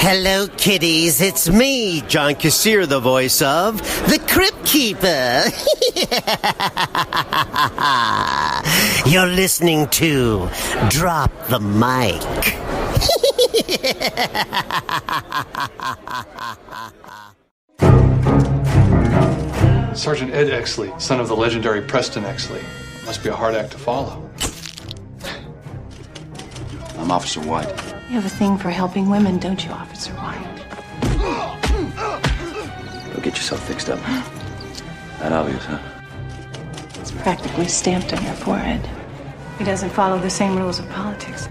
Hello, kiddies. It's me, John Kassir, the voice of the Crypt Keeper. You're listening to Drop the Mic. Sergeant Ed Exley, son of the legendary Preston Exley. Must be a hard act to follow. I'm Officer White. You have a thing for helping women, don't you, Officer White? Go get yourself fixed up. That obvious, huh? It's practically stamped on your forehead. He doesn't follow the same rules of politics.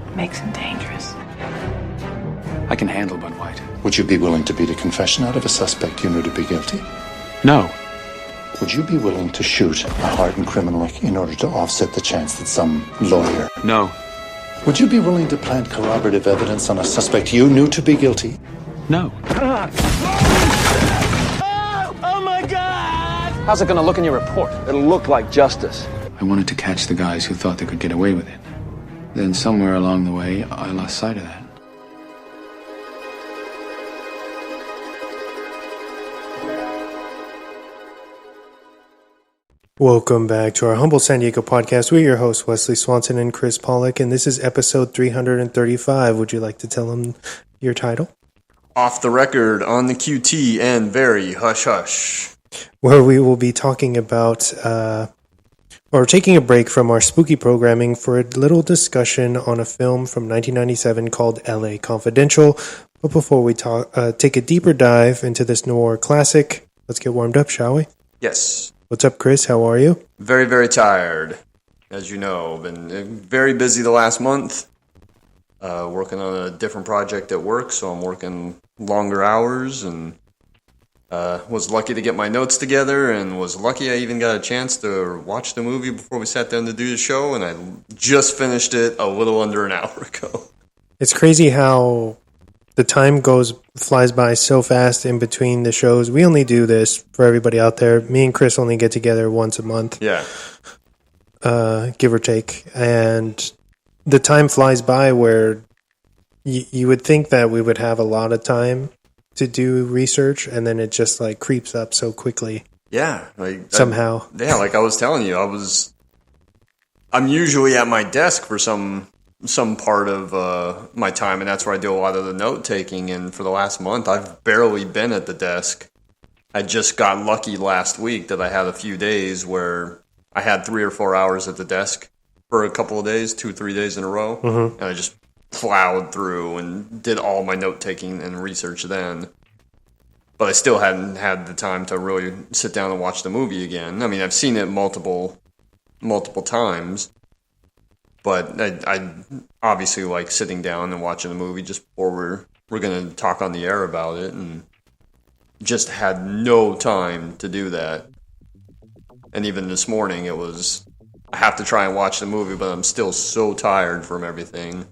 It makes him dangerous. I can handle Bud White. Would you be willing to beat a confession out of a suspect you knew to be guilty? No. Would you be willing to shoot a hardened criminal in order to offset the chance that some lawyer... No. Would you be willing to plant corroborative evidence on a suspect you knew to be guilty? No. Oh my God! How's it gonna look in your report? It'll look like justice. I wanted to catch the guys who thought they could get away with it. Then somewhere along the way, I lost sight of that. Welcome back to our humble San Diego podcast. We're your hosts, Wesley Swanson and Chris Pawlak, and this is episode 335. Would you like to tell them your title? Off the record, on the QT, and very hush-hush. Where we will be talking about, or taking a break from our spooky programming for a little discussion on a film from 1997 called L.A. Confidential. But before we take a deeper dive into this noir classic, let's get warmed up, shall we? Yes. What's up, Chris? How are you? Very, very tired. As you know, been very busy the last month. Working on a different project at work, so I'm working longer hours, and was lucky to get my notes together, and was lucky I even got a chance to watch the movie before we sat down to do the show, and I just finished it a little under an hour ago. It's crazy how the time flies by so fast in between the shows. We only do this for everybody out there. Me and Chris only get together once a month. Yeah. Give or take. And the time flies by where you would think that we would have a lot of time to do research, and then it just like creeps up so quickly. Yeah. Somehow. Like I was telling you, I'm usually at my desk for some part of my time, and that's where I do a lot of the note taking. And for the last month, I've barely been at the desk. I just got lucky last week that I had a few days where I had 3 or 4 hours at the desk for a couple of days, 2-3 days in a row, and I just plowed through and did all my note taking and research then. But I still hadn't had the time to really sit down and watch the movie again. I mean, I've seen it multiple times. But I obviously like sitting down and watching the movie just before we're going to talk on the air about it, and just had no time to do that. And even this morning, I have to try and watch the movie, but I'm still so tired from everything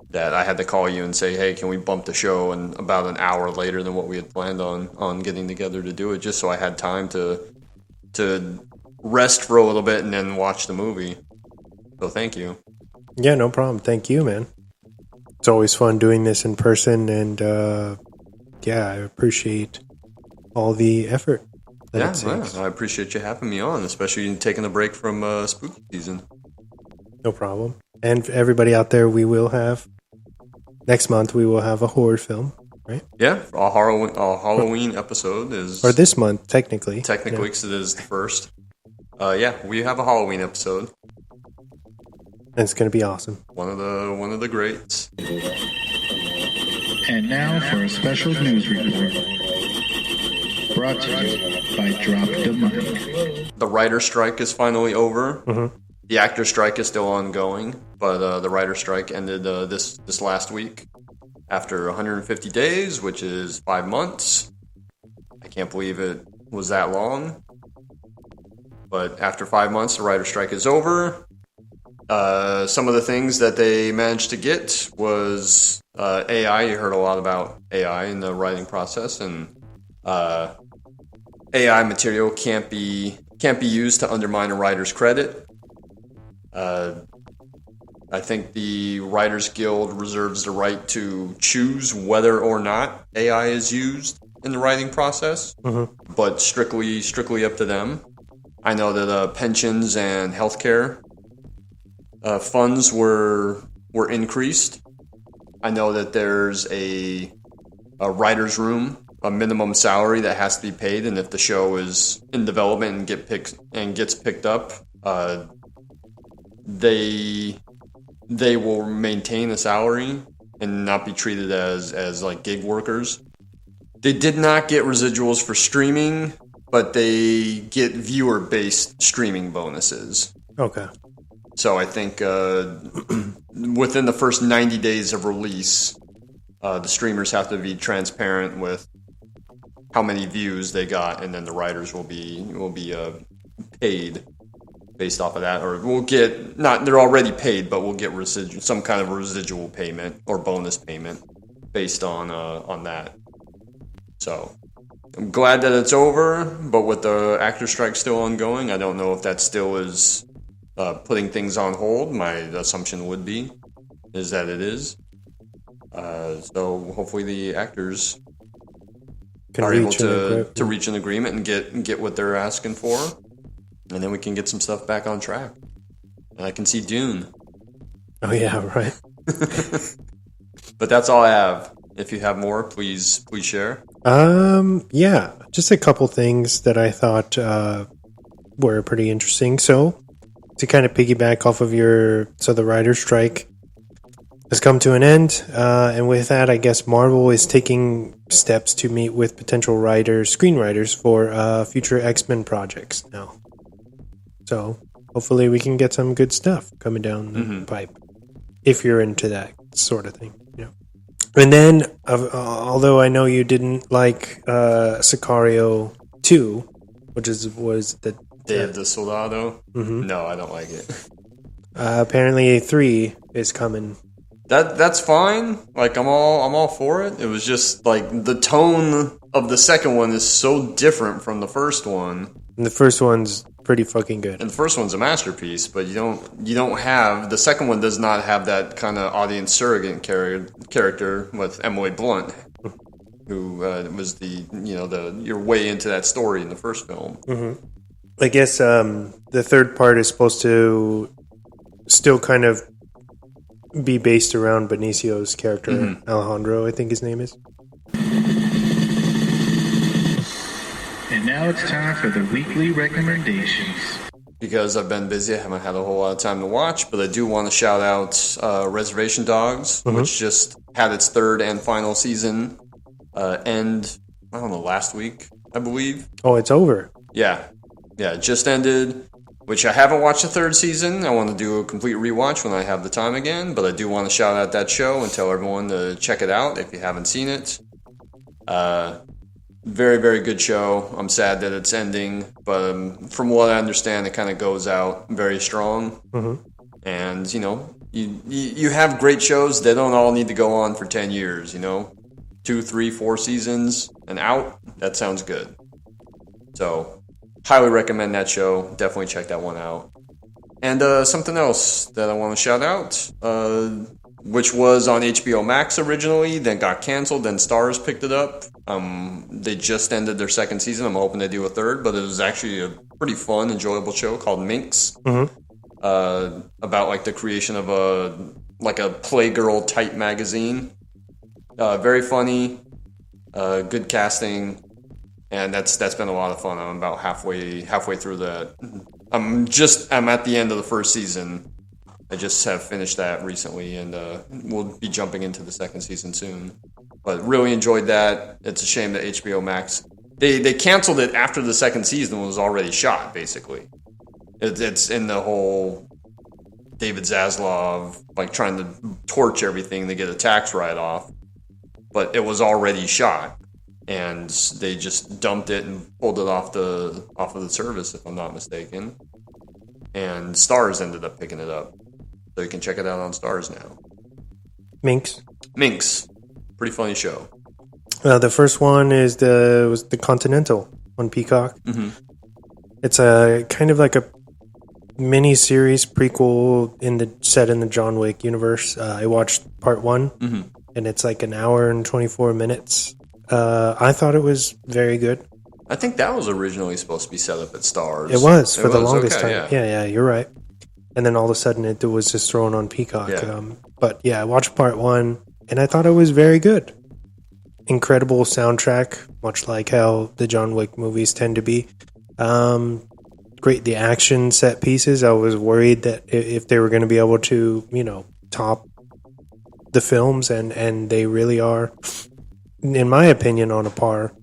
that I had to call you and say, hey, can we bump the show and about an hour later than what we had planned on getting together to do it, just so I had time to rest for a little bit and then watch the movie. So thank you. Yeah, no problem. Thank you, man. It's always fun doing this in person, and I appreciate all the effort that it takes. I appreciate you having me on, especially taking a break from spooky season. No problem. And for everybody out there, next month we will have a horror film, right? Yeah, our Halloween episode is... Or this month, technically. Technically, because it is the first. We have a Halloween episode. And it's going to be awesome. One of the greats. And now for a special news report. Brought to you by Drop the Mic. The writer's strike is finally over. Mm-hmm. The actor's strike is still ongoing, but the writer's strike ended this last week after 150 days, which is 5 months. I can't believe it was that long. But after 5 months, the writer's strike is over. Some of the things that they managed to get was AI. You heard a lot about AI in the writing process, and AI material can't be used to undermine a writer's credit. I think the Writers Guild reserves the right to choose whether or not AI is used in the writing process, but strictly up to them. I know that pensions and healthcare funds were increased. I know that there's a writer's room, a minimum salary that has to be paid, and if the show is in development and gets picked up, they will maintain a salary and not be treated as like gig workers. They did not get residuals for streaming, but they get viewer-based streaming bonuses. Okay. So I think within the first 90 days of release, the streamers have to be transparent with how many views they got, and then the writers will be paid based off of that, or we'll get they're already paid, but we'll get some kind of residual payment or bonus payment based on that. So I'm glad that it's over, but with the actor strike still ongoing, I don't know if that still is putting things on hold. My assumption would be is that it is. So hopefully the actors are able to reach an agreement and get what they're asking for, and then we can get some stuff back on track. And I can see Dune. Oh yeah, right. But that's all I have. If you have more, please share. Yeah, just a couple things that I thought were pretty interesting. So, to kind of piggyback off of the writer's strike has come to an end, and with that, I guess Marvel is taking steps to meet with potential screenwriters for future X-Men projects now. So, hopefully we can get some good stuff coming down the pipe, if you're into that sort of thing, you know. And then, although I know you didn't like Sicario 2, which was the Day of the Soldado. No, I don't like it. Apparently, a 3 is coming. That's fine. Like I'm all for it. It was just like the tone of the second one is so different from the first one. And the first one's pretty fucking good. And the first one's a masterpiece, but you don't have the second one does not have that kind of audience surrogate character with Emily Blunt, who was you're way into that story in the first film. I guess the third part is supposed to still kind of be based around Benicio's character, Alejandro, I think his name is. And now it's time for the weekly recommendations. Because I've been busy, I haven't had a whole lot of time to watch, but I do want to shout out Reservation Dogs, which just had its third and final season end, I don't know, last week, I believe. Oh, it's over. Yeah, it just ended, which I haven't watched the third season. I want to do a complete rewatch when I have the time again, but I do want to shout out that show and tell everyone to check it out if you haven't seen it. Very, very good show. I'm sad that it's ending, but from what I understand, it kind of goes out very strong. And, you have great shows. They don't all need to go on for 10 years, 2, 3, 4 seasons and out. That sounds good. So, highly recommend that show. Definitely check that one out. And something else that I want to shout out, which was on HBO Max originally, then got canceled, then Starz picked it up. They just ended their second season. I'm hoping they do a third, but it was actually a pretty fun, enjoyable show called Minx. About like the creation of a Playgirl type magazine. Very funny, good casting, and that's been a lot of fun. I'm about halfway through that. I'm at the end of the first season. I just have finished that recently, and we'll be jumping into the second season soon. But really enjoyed that. It's a shame that HBO Max they canceled it after the second season was already shot. Basically, it's in the whole David Zaslav trying to torch everything to get a tax write-off, but it was already shot, and they just dumped it and pulled it off of the service, if I'm not mistaken. And Starz ended up picking it up. So you can check it out on Starz now. Minx. Pretty funny show. The first one was the Continental on Peacock. It's a kind of like a mini-series prequel set in the John Wick universe. I watched part 1, and it's like an hour and 24 minutes. I thought it was very good. I think that was originally supposed to be set up at Stars. It was for the longest time. Yeah. Yeah, you're right. And then all of a sudden it was just thrown on Peacock. Yeah. But yeah, I watched part 1, and I thought it was very good. Incredible soundtrack, much like how the John Wick movies tend to be. Great, the action set pieces. I was worried that if they were going to be able to, top the films, and they really are, in my opinion, on a par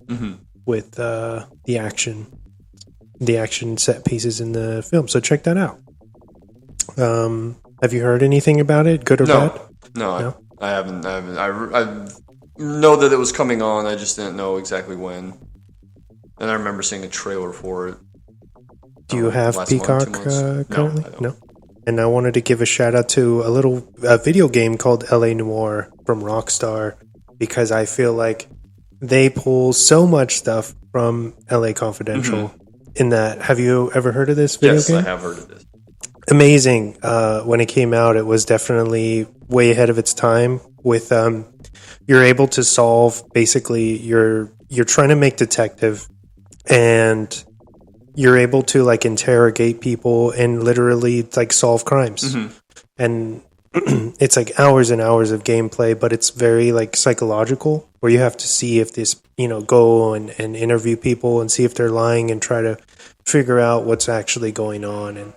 with the action set pieces in the film. So check that out. Have you heard anything about it, good or bad? No, I haven't. I know that it was coming on. I just didn't know exactly when. And I remember seeing a trailer for it. Do you have Peacock currently? No. And I wanted to give a shout out to a video game called LA Noire from Rockstar, because I feel like they pull so much stuff from LA Confidential in that. Have you ever heard of this video game? Yes, I have heard of this. Amazing. When it came out, it was definitely way ahead of its time with, you're able to solve, basically, you're trying to make detective, and you're able to like interrogate people and literally like solve crimes. And it's like hours and hours of gameplay, but it's very like psychological, where you have to see if this, go and interview people and see if they're lying and try to figure out what's actually going on. And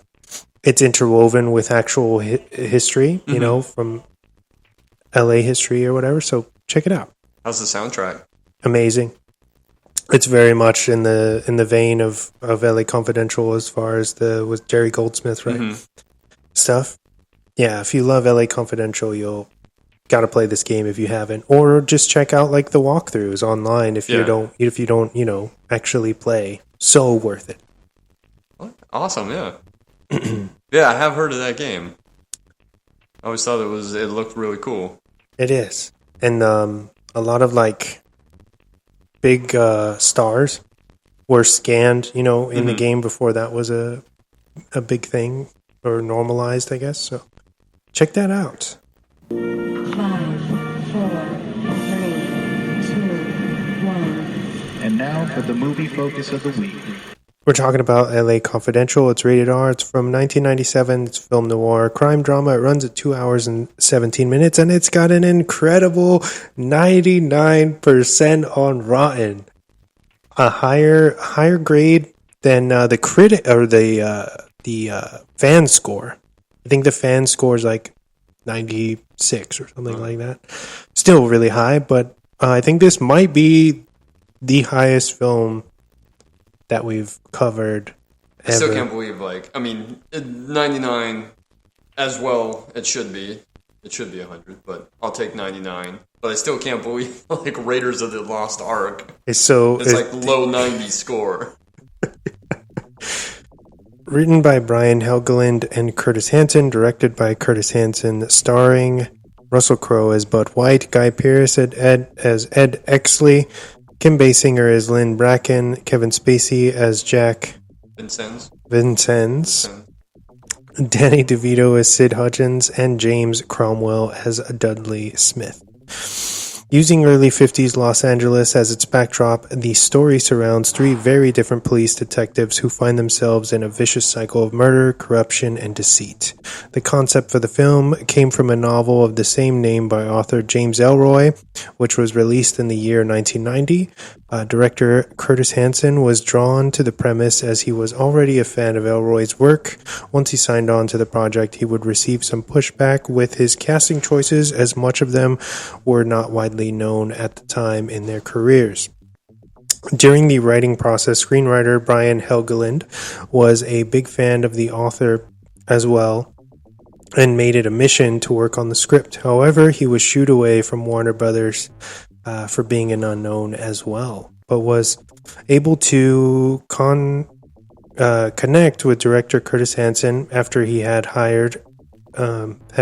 it's interwoven with actual history, from LA history or whatever. So check it out. How's the soundtrack? Amazing. It's very much in the vein of LA Confidential as far as with Jerry Goldsmith, right? Stuff. Yeah, if you love LA Confidential, you'll got to play this game if you haven't, or just check out like the walkthroughs online if you don't actually play. So worth it. Awesome, yeah. Yeah, I have heard of that game. I always thought it looked really cool. It is. And a lot of like big stars were scanned, in the game before that was a big thing, or normalized, I guess. So check that out. 5, 4, 3, 2, 1. And now for the movie focus of the week. We're talking about LA Confidential. It's rated R. It's from 1997. It's film noir, crime drama. It runs at 2 hours and 17 minutes, and it's got an incredible 99% on Rotten. A higher grade than the critic or the fan score. I think the fan score is like 96 or something like that. Still really high, but I think this might be the highest film that we've covered ever. I still can't believe, 99 as well, it should be 100, but I'll take 99. But I still can't believe, Raiders of the Lost Ark. It's low 90 score. Written by Brian Helgeland and Curtis Hanson, directed by Curtis Hanson, starring Russell Crowe as Bud White, Guy Pearce as Ed Exley, Kim Basinger as Lynn Bracken, Kevin Spacey as Jack Vincennes, Danny DeVito as Sid Hutchins, and James Cromwell as Dudley Smith. Using early 50s Los Angeles as its backdrop, the story surrounds three very different police detectives who find themselves in a vicious cycle of murder, corruption, and deceit. The concept for the film came from a novel of the same name by author James Ellroy, which was released in the year 1990. Director Curtis Hanson was drawn to the premise as he was already a fan of Ellroy's work. Once he signed on to the project, he would receive some pushback with his casting choices, as much of them were not widely known at the time in their careers. During the writing process, screenwriter Brian Helgeland was a big fan of the author as well and made it a mission to work on the script. However, he was shooed away from Warner Brothers for being an unknown as well, but was able to connect with director Curtis Hanson after he had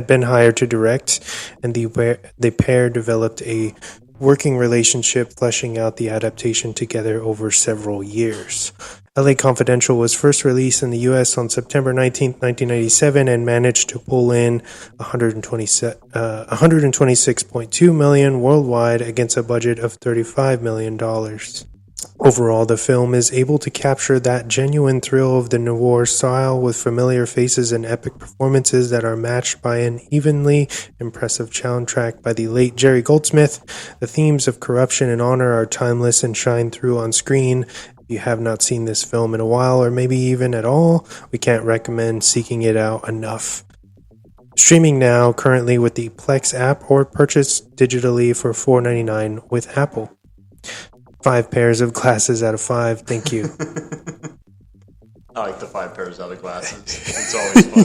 been hired to direct, and the pair developed a working relationship, fleshing out the adaptation together over several years. LA Confidential was first released in the U.S. on September 19, 1997, and managed to pull in $126.2 million worldwide against a budget of $35 million. Overall, the film is able to capture that genuine thrill of the noir style with familiar faces and epic performances that are matched by an evenly impressive soundtrack by the late Jerry Goldsmith. The themes of corruption and honor are timeless and shine through on screen. If you have not seen this film in a while, or maybe even at all, we can't recommend seeking it out enough. Streaming now, currently with the Plex app, or purchased digitally for $4.99 with Apple. 5 pairs of glasses out of 5. Thank you. I like the 5 pairs out of glasses. It's always fun.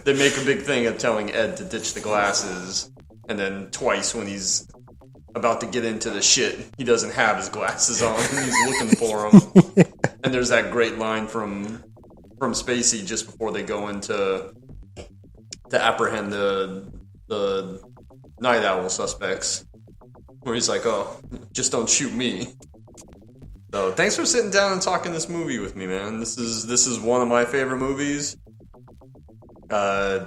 They make a big thing of telling Ed to ditch the glasses, and then twice when he's about to get into the shit, he doesn't have his glasses on, and he's looking for them. And there's that great line from Spacey just before they go into to apprehend the Night Owl suspects, where he's like, "Oh, just don't shoot me." So thanks for sitting down and talking this movie with me, man. This is one of my favorite movies. I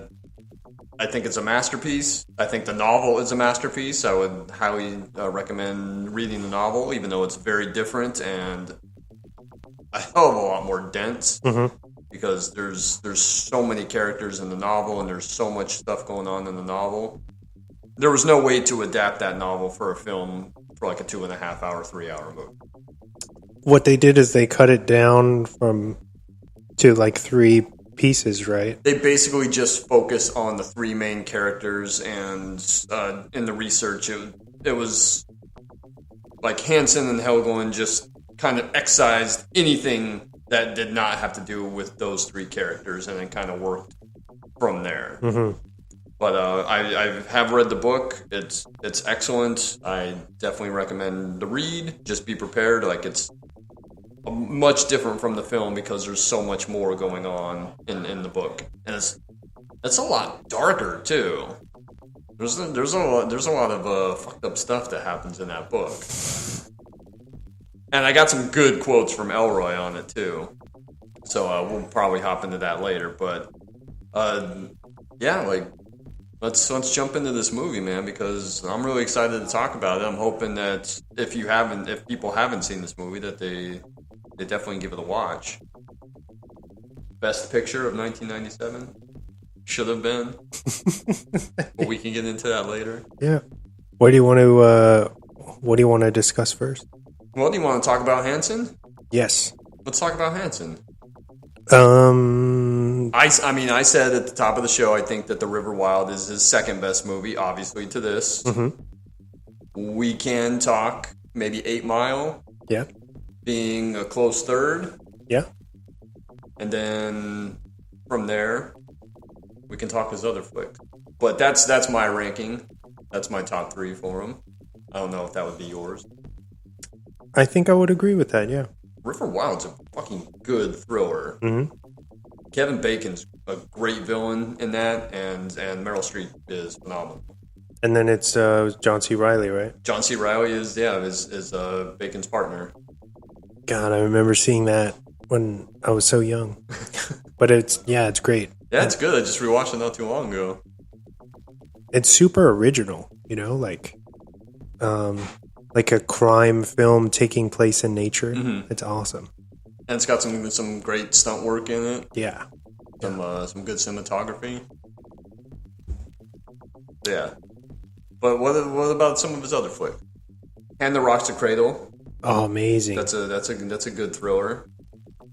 think it's a masterpiece. I think the novel is a masterpiece. I would highly recommend reading the novel, even though it's very different and a hell of a lot more dense. Mm-hmm. Because there's so many characters in the novel, and there's so much stuff going on in the novel. There was no way to adapt that novel for a film for like a 2.5 hour, 3 hour movie. What they did is they cut it down to like 3 pieces, right? They basically just focus on the 3 main characters, and in the research, it was like Hansen and Helgeland just kind of excised anything that did not have to do with those 3 characters, and then kind of worked from there. Mm-hmm. But I have read the book. It's excellent. I definitely recommend the read. Just be prepared. Like, it's much different from the film because there's so much more going on in the book, and it's a lot darker too. There's a lot of fucked up stuff that happens in that book, and I got some good quotes from Elroy on it too. So we'll probably hop into that later. But yeah, like. Let's jump into this movie, man, because I'm really excited to talk about it. I'm hoping that if people haven't seen this movie, that they definitely give it a watch. Best Picture of 1997 should have been, but we can get into that later. Yeah. What do you want to discuss first? Well, do you want to talk about Hansen? Yes. Let's talk about Hansen. I said at the top of the show, I think that The River Wild is his second best movie, obviously, to this. Mm-hmm. We can talk maybe 8 Mile. Yeah. Being a close third. Yeah. And then from there, we can talk his other flick. But that's my ranking. That's my top 3 for him. I don't know if that would be yours. I think I would agree with that, yeah. River Wild's a fucking good thriller. Mm-hmm. Kevin Bacon's a great villain in that, and Meryl Streep is phenomenal. And then it's John C. Reilly, right? John C. Reilly is Bacon's partner. God, I remember seeing that when I was so young. But it's great. Yeah, it's good. I just rewatched it not too long ago. It's super original, like a crime film taking place in nature. Mm-hmm. It's awesome. And it's got some great stunt work in it. Yeah. Some good cinematography. Yeah. But what about some of his other flicks? And the Rocks to Cradle. Oh, amazing. That's a good thriller.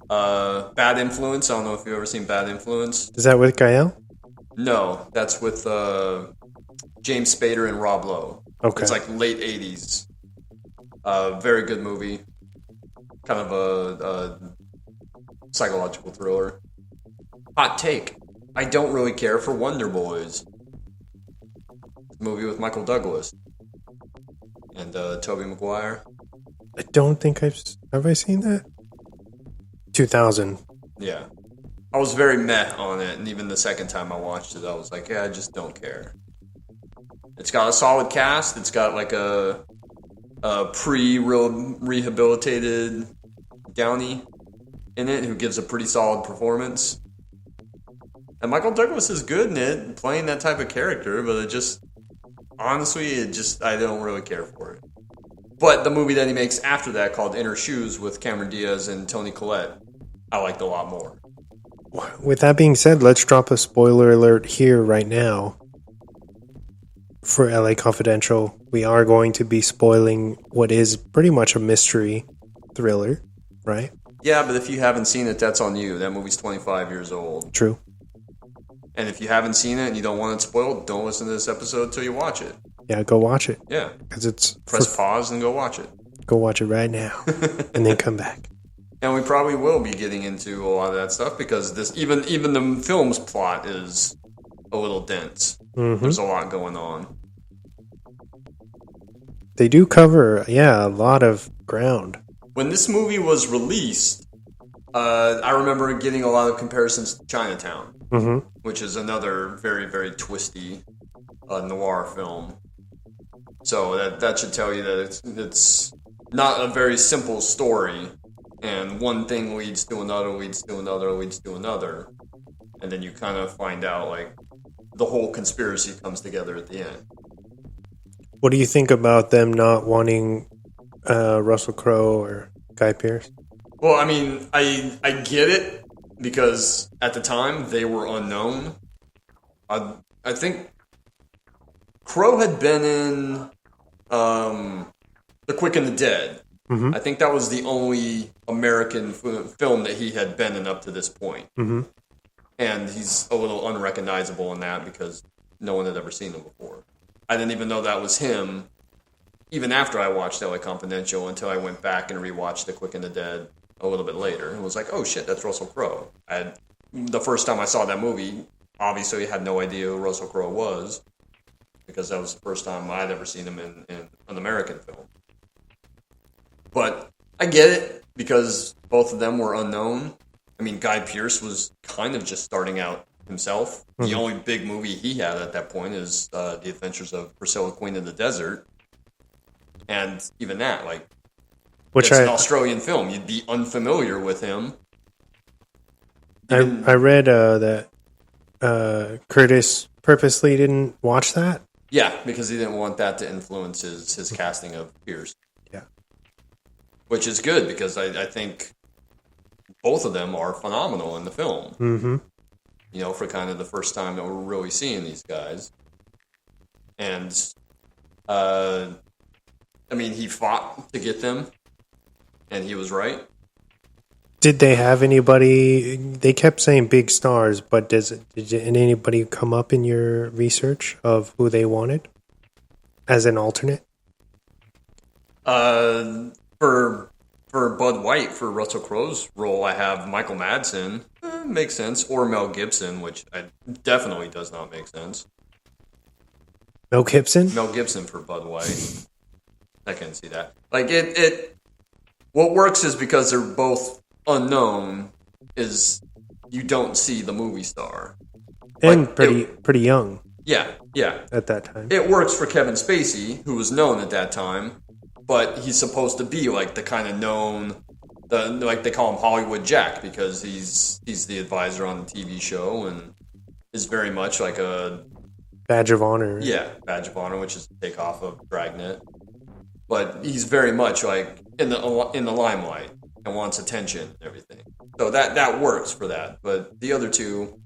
Bad Influence. I don't know if you've ever seen Bad Influence. Is that with Gael? No, that's with James Spader and Rob Lowe. Okay. It's like late 80s. Very good movie. Kind of a psychological thriller. Hot take. I don't really care for Wonder Boys. Movie with Michael Douglas. And Tobey Maguire. I don't think have I seen that? 2000. Yeah. I was very meh on it, and even the second time I watched it, I was like, yeah, I just don't care. It's got a solid cast. It's got like a pre-rehabilitated Downey in it, who gives a pretty solid performance. And Michael Douglas is good in it, playing that type of character, but honestly, I don't really care for it. But the movie that he makes after that, called Inner Shoes, with Cameron Diaz and Toni Collette, I liked a lot more. With that being said, let's drop a spoiler alert here right now. For LA Confidential, we are going to be spoiling what is pretty much a mystery thriller, right? Yeah, but if you haven't seen it, that's on you. That movie's 25 years old. True. And if you haven't seen it and you don't want it spoiled, don't listen to this episode till you watch it. Yeah, go watch it. Yeah. Because it's... Press pause and go watch it. Go watch it right now. And then come back. And we probably will be getting into a lot of that stuff, because this even the film's plot is a little dense. Mm-hmm. There's a lot going on. They do cover, a lot of ground. When this movie was released, I remember getting a lot of comparisons to Chinatown, which is another very, very twisty noir film. So that should tell you that it's not a very simple story, and one thing leads to another, leads to another, leads to another, and then you kind of find out, like, the whole conspiracy comes together at the end. What do you think about them not wanting Russell Crowe or Guy Pearce? Well, I mean, I get it, because at the time they were unknown. I think Crowe had been in The Quick and the Dead. Mm-hmm. I think that was the only American film that he had been in up to this point. Mm-hmm. And he's a little unrecognizable in that, because no one had ever seen him before. I didn't even know that was him, even after I watched LA Confidential, until I went back and rewatched The Quick and the Dead a little bit later. And was like, oh shit, that's Russell Crowe. The first time I saw that movie, obviously I had no idea who Russell Crowe was, because that was the first time I'd ever seen him in an American film. But I get it, because both of them were unknown. I mean, Guy Pearce was kind of just starting out himself. Mm-hmm. The only big movie he had at that point is The Adventures of Priscilla, Queen of the Desert. And even that, like, it's an Australian film. You'd be unfamiliar with him. I read that Curtis purposely didn't watch that. Yeah, because he didn't want that to influence his casting of Pearce. Yeah. Which is good, because I think both of them are phenomenal in the film. Mm-hmm. You know, for kind of the first time that we're really seeing these guys. And, I mean, he fought to get them, and he was right. Did they have anybody? They kept saying big stars, but did anybody come up in your research of who they wanted as an alternate? For Bud White, for Russell Crowe's role, I have Michael Madsen. Makes sense. Or Mel Gibson, which definitely does not make sense. Mel Gibson? Mel Gibson for Bud White. I can see that. Like, it what works is because they're both unknown, is you don't see the movie star. And like, pretty young. Yeah. At that time. It works for Kevin Spacey, who was known at that time, but he's supposed to be like the kind of known, like they call him Hollywood Jack, because he's the advisor on the TV show and is very much like a badge of honor. Yeah, badge of honor, which is the takeoff of Dragnet. But he's very much like in the limelight and wants attention and everything. So that works for that. But the other two,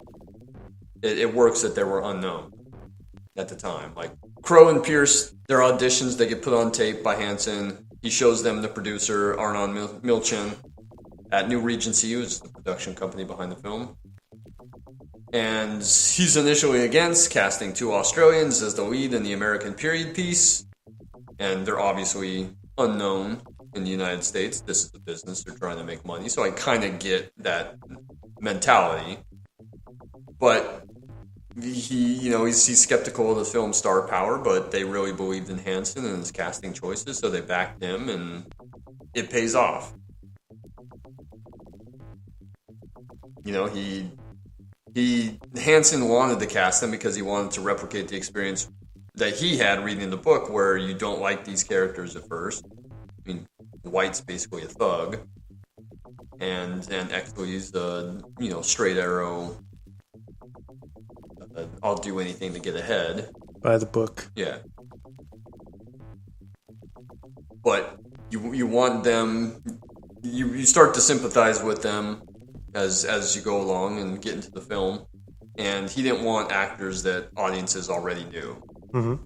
it works that they were unknown at the time. Like Crowe and Pearce, their auditions, they get put on tape by Hansen. He shows them the producer, Arnon Milchan, at New Regency, who's the production company behind the film. And he's initially against casting two Australians as the lead in the American period piece. And they're obviously unknown in the United States. This is the business. They're trying to make money. So I kind of get that mentality. But he's skeptical of the film's star power, but they really believed in Hansen and his casting choices, so they backed him, and it pays off. Hansen wanted to cast him because he wanted to replicate the experience that he had reading the book, where you don't like these characters at first. I mean, White's basically a thug, and Exley's straight arrow. I'll do anything to get ahead. By the book. Yeah. But you want them. You start to sympathize with them as you go along and get into the film. And he didn't want actors that audiences already knew. Mm-hmm.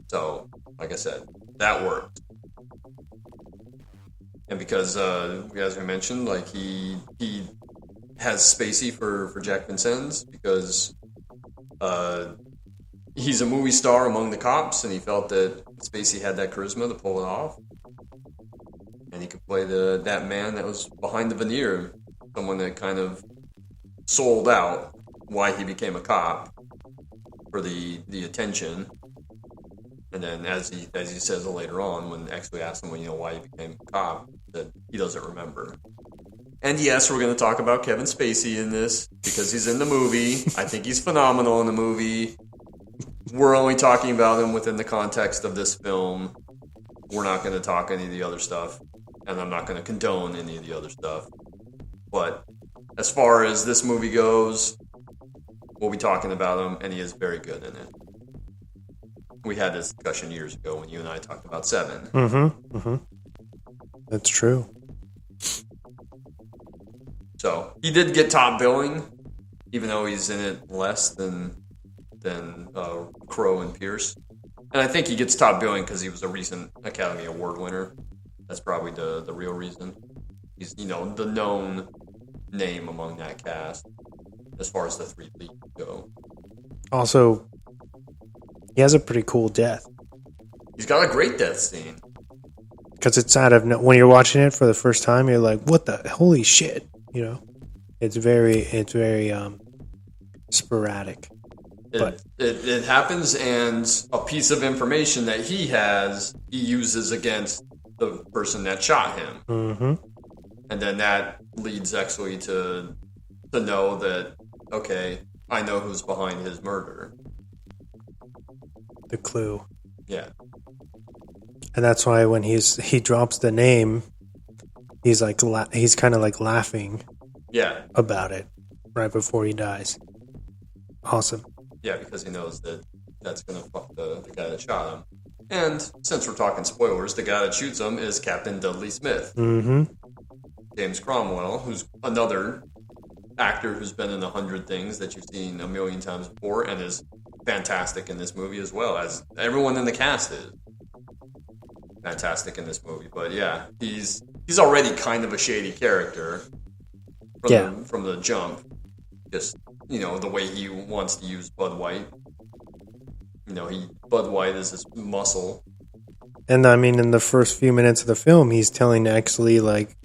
So, like I said, that worked. And because, as we mentioned, like he has Spacey for Jack Vincennes because he's a movie star among the cops, and he felt that Spacey had that charisma to pull it off, and he could play that man that was behind the veneer, someone that kind of sold out why he became a cop for the attention. And then, as he says later on, when Exley asks him, why he became a cop, that he doesn't remember. And yes, we're going to talk about Kevin Spacey in this because he's in the movie. I think he's phenomenal in the movie. We're only talking about him within the context of this film. We're not going to talk any of the other stuff, and I'm not going to condone any of the other stuff. But as far as this movie goes, we'll be talking about him, and he is very good in it. We had this discussion years ago when you and I talked about Seven. Mm-hmm. Mm-hmm. That's true. So he did get top billing, even though he's in it less than Crowe and Pierce. And I think he gets top billing because he was a recent Academy Award winner. That's probably the real reason. He's the known name among that cast as far as the three leads go. Also, he has a pretty cool death. He's got a great death scene. Because it's out of when you're watching it for the first time, you're like, "What the holy shit?" It's very sporadic. It happens, and a piece of information that he has, he uses against the person that shot him. Mm-hmm. And then that leads Exley to know that, okay, I know who's behind his murder. The clue. Yeah. And that's why when he drops the name, he's like he's kind of like laughing. Yeah. About it right before he dies. Awesome. Yeah, because he knows that that's gonna fuck the guy that shot him. And since we're talking spoilers, the guy that shoots him is Captain Dudley Smith. Mm-hmm. James Cromwell, who's another actor who's been in 100 things that you've seen a million times before, and is fantastic in this movie as well, as everyone in the cast is fantastic in this movie. But yeah, he's already kind of a shady character from the jump. Just the way he wants to use Bud White. Bud White is his muscle. And I mean, in the first few minutes of the film, he's telling Exley, like,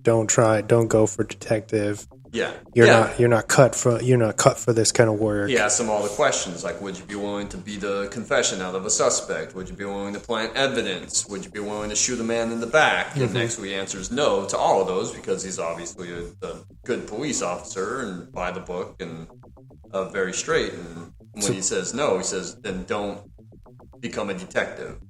don't go for detective. Yeah. You're not cut for this kind of work. He asks him all the questions, like, would you be willing to be the confession out of a suspect? Would you be willing to plant evidence? Would you be willing to shoot a man in the back? Mm-hmm. And Exley answers no to all of those because he's obviously a good police officer and by the book and very straight. And when he says no, he says, then don't become a detective.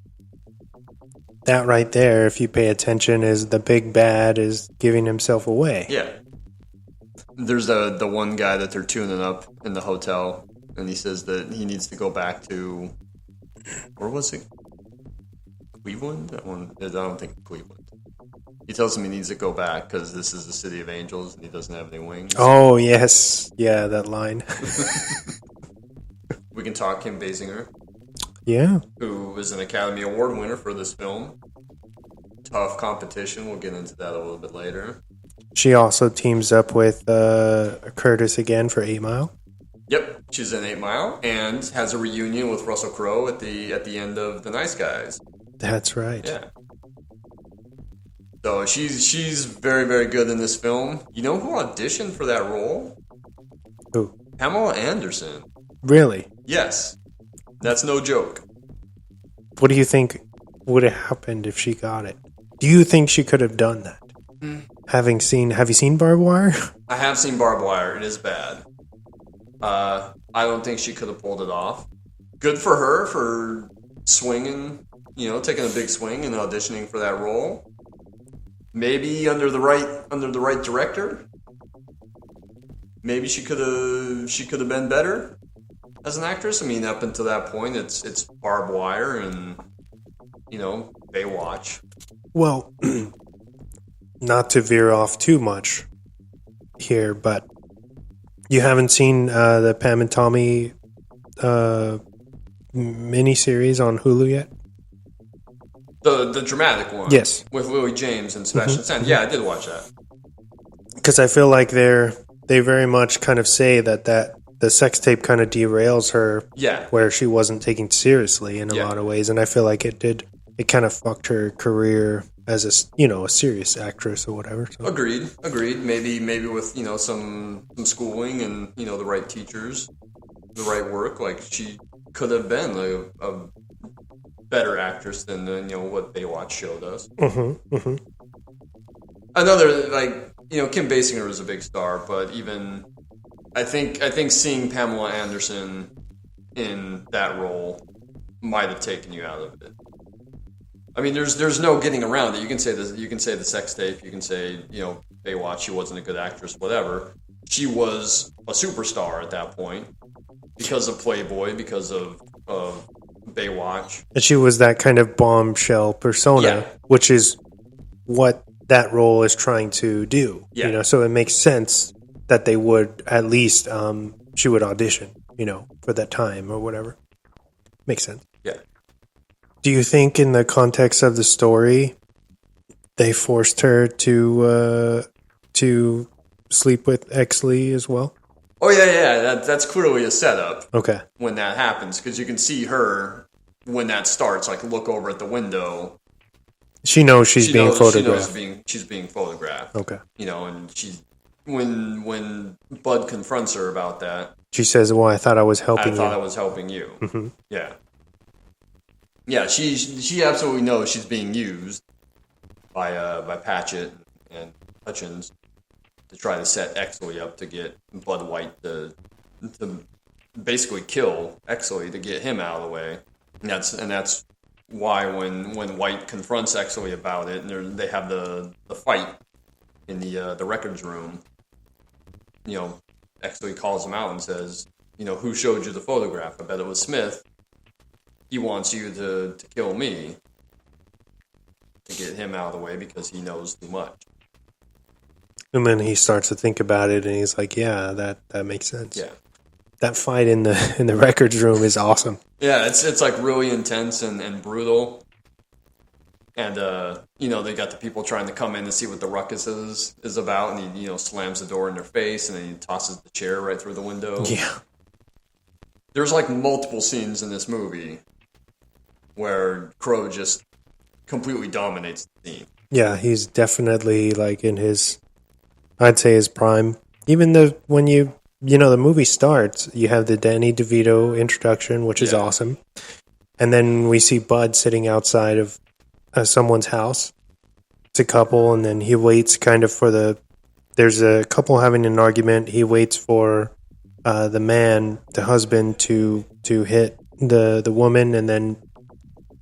That right there, if you pay attention, is the big bad is giving himself away. Yeah. There's the one guy that they're tuning up in the hotel, and he says that he needs to go back to, where was it? Cleveland? I don't think Cleveland. He tells him he needs to go back because this is the city of angels and he doesn't have any wings. Oh, yes. Yeah, that line. We can talk Kim Basinger. Yeah. Who is an Academy Award winner for this film. Tough competition. We'll get into that a little bit later. She also teams up with Curtis again for 8 Mile. Yep, she's in 8 Mile and has a reunion with Russell Crowe at the end of The Nice Guys. That's right. Yeah. So she's very, very good in this film. You know who auditioned for that role? Who? Pamela Anderson. Really? Yes. That's no joke. What do you think would have happened if she got it? Do you think she could have done that? Have you seen Barbed Wire? I have seen Barbed Wire. It is bad. I don't think she could have pulled it off. Good for her for swinging, taking a big swing and auditioning for that role. maybe under the right director, maybe she could have been better as an actress. I mean, up until that point, it's Barbed Wire and Baywatch. Well, not to veer off too much here, but you haven't seen the Pam and Tommy miniseries on Hulu yet? The dramatic one, yes, with Lily James and Sebastian Stan. Yeah, I did watch that. Because I feel like they very much kind of say that the sex tape kind of derails her, where she wasn't taken seriously in a lot of ways, and I feel like it kind of fucked her career as a serious actress or whatever. So. Agreed. Maybe with some schooling and the right teachers, the right work, like she could have been a better actress than what Baywatch showed us. Another Kim Basinger was a big star, but even I think seeing Pamela Anderson in that role might have taken you out of it. I mean, there's no getting around it. You can say this. You can say the sex tape. You can say Baywatch. She wasn't a good actress. Whatever. She was a superstar at that point because of Playboy, because of Baywatch. And she was that kind of bombshell persona, which is what that role is trying to do. Yeah. So it makes sense that they would at least she would audition, for that time or whatever. Makes sense. Yeah. Do you think in the context of the story they forced her to sleep with Exley as well? Oh yeah. That's clearly a setup. Okay. When that happens, because you can see her when that starts, look over at the window. She knows she's being photographed. She's being photographed. Okay. And she's when Bud confronts her about that, she says, "Well, I thought I was helping you." I thought I was helping you. Mm-hmm. Yeah. Yeah, she absolutely knows she's being used by Patchett and Hutchins to try to set Exley up to get Bud White to basically kill Exley to get him out of the way, and that's why when White confronts Exley about it, and they have the fight in the records room, Exley calls him out and says, who showed you the photograph? I bet it was Smith. He wants you to kill me to get him out of the way because he knows too much. And then he starts to think about it, and he's like, "Yeah, that makes sense." Yeah, that fight in the records room is awesome. Yeah, it's really intense and brutal, and they got the people trying to come in to see what the ruckus is about, and he slams the door in their face, and then he tosses the chair right through the window. Yeah, there's multiple scenes in this movie where Crow just completely dominates the scene. Yeah, he's definitely in his, I'd say his prime. Even when the movie starts, you have the Danny DeVito introduction, which is awesome. And then we see Bud sitting outside of someone's house. It's a couple, and then he waits kind of there's a couple having an argument. He waits for the husband to hit the woman, and then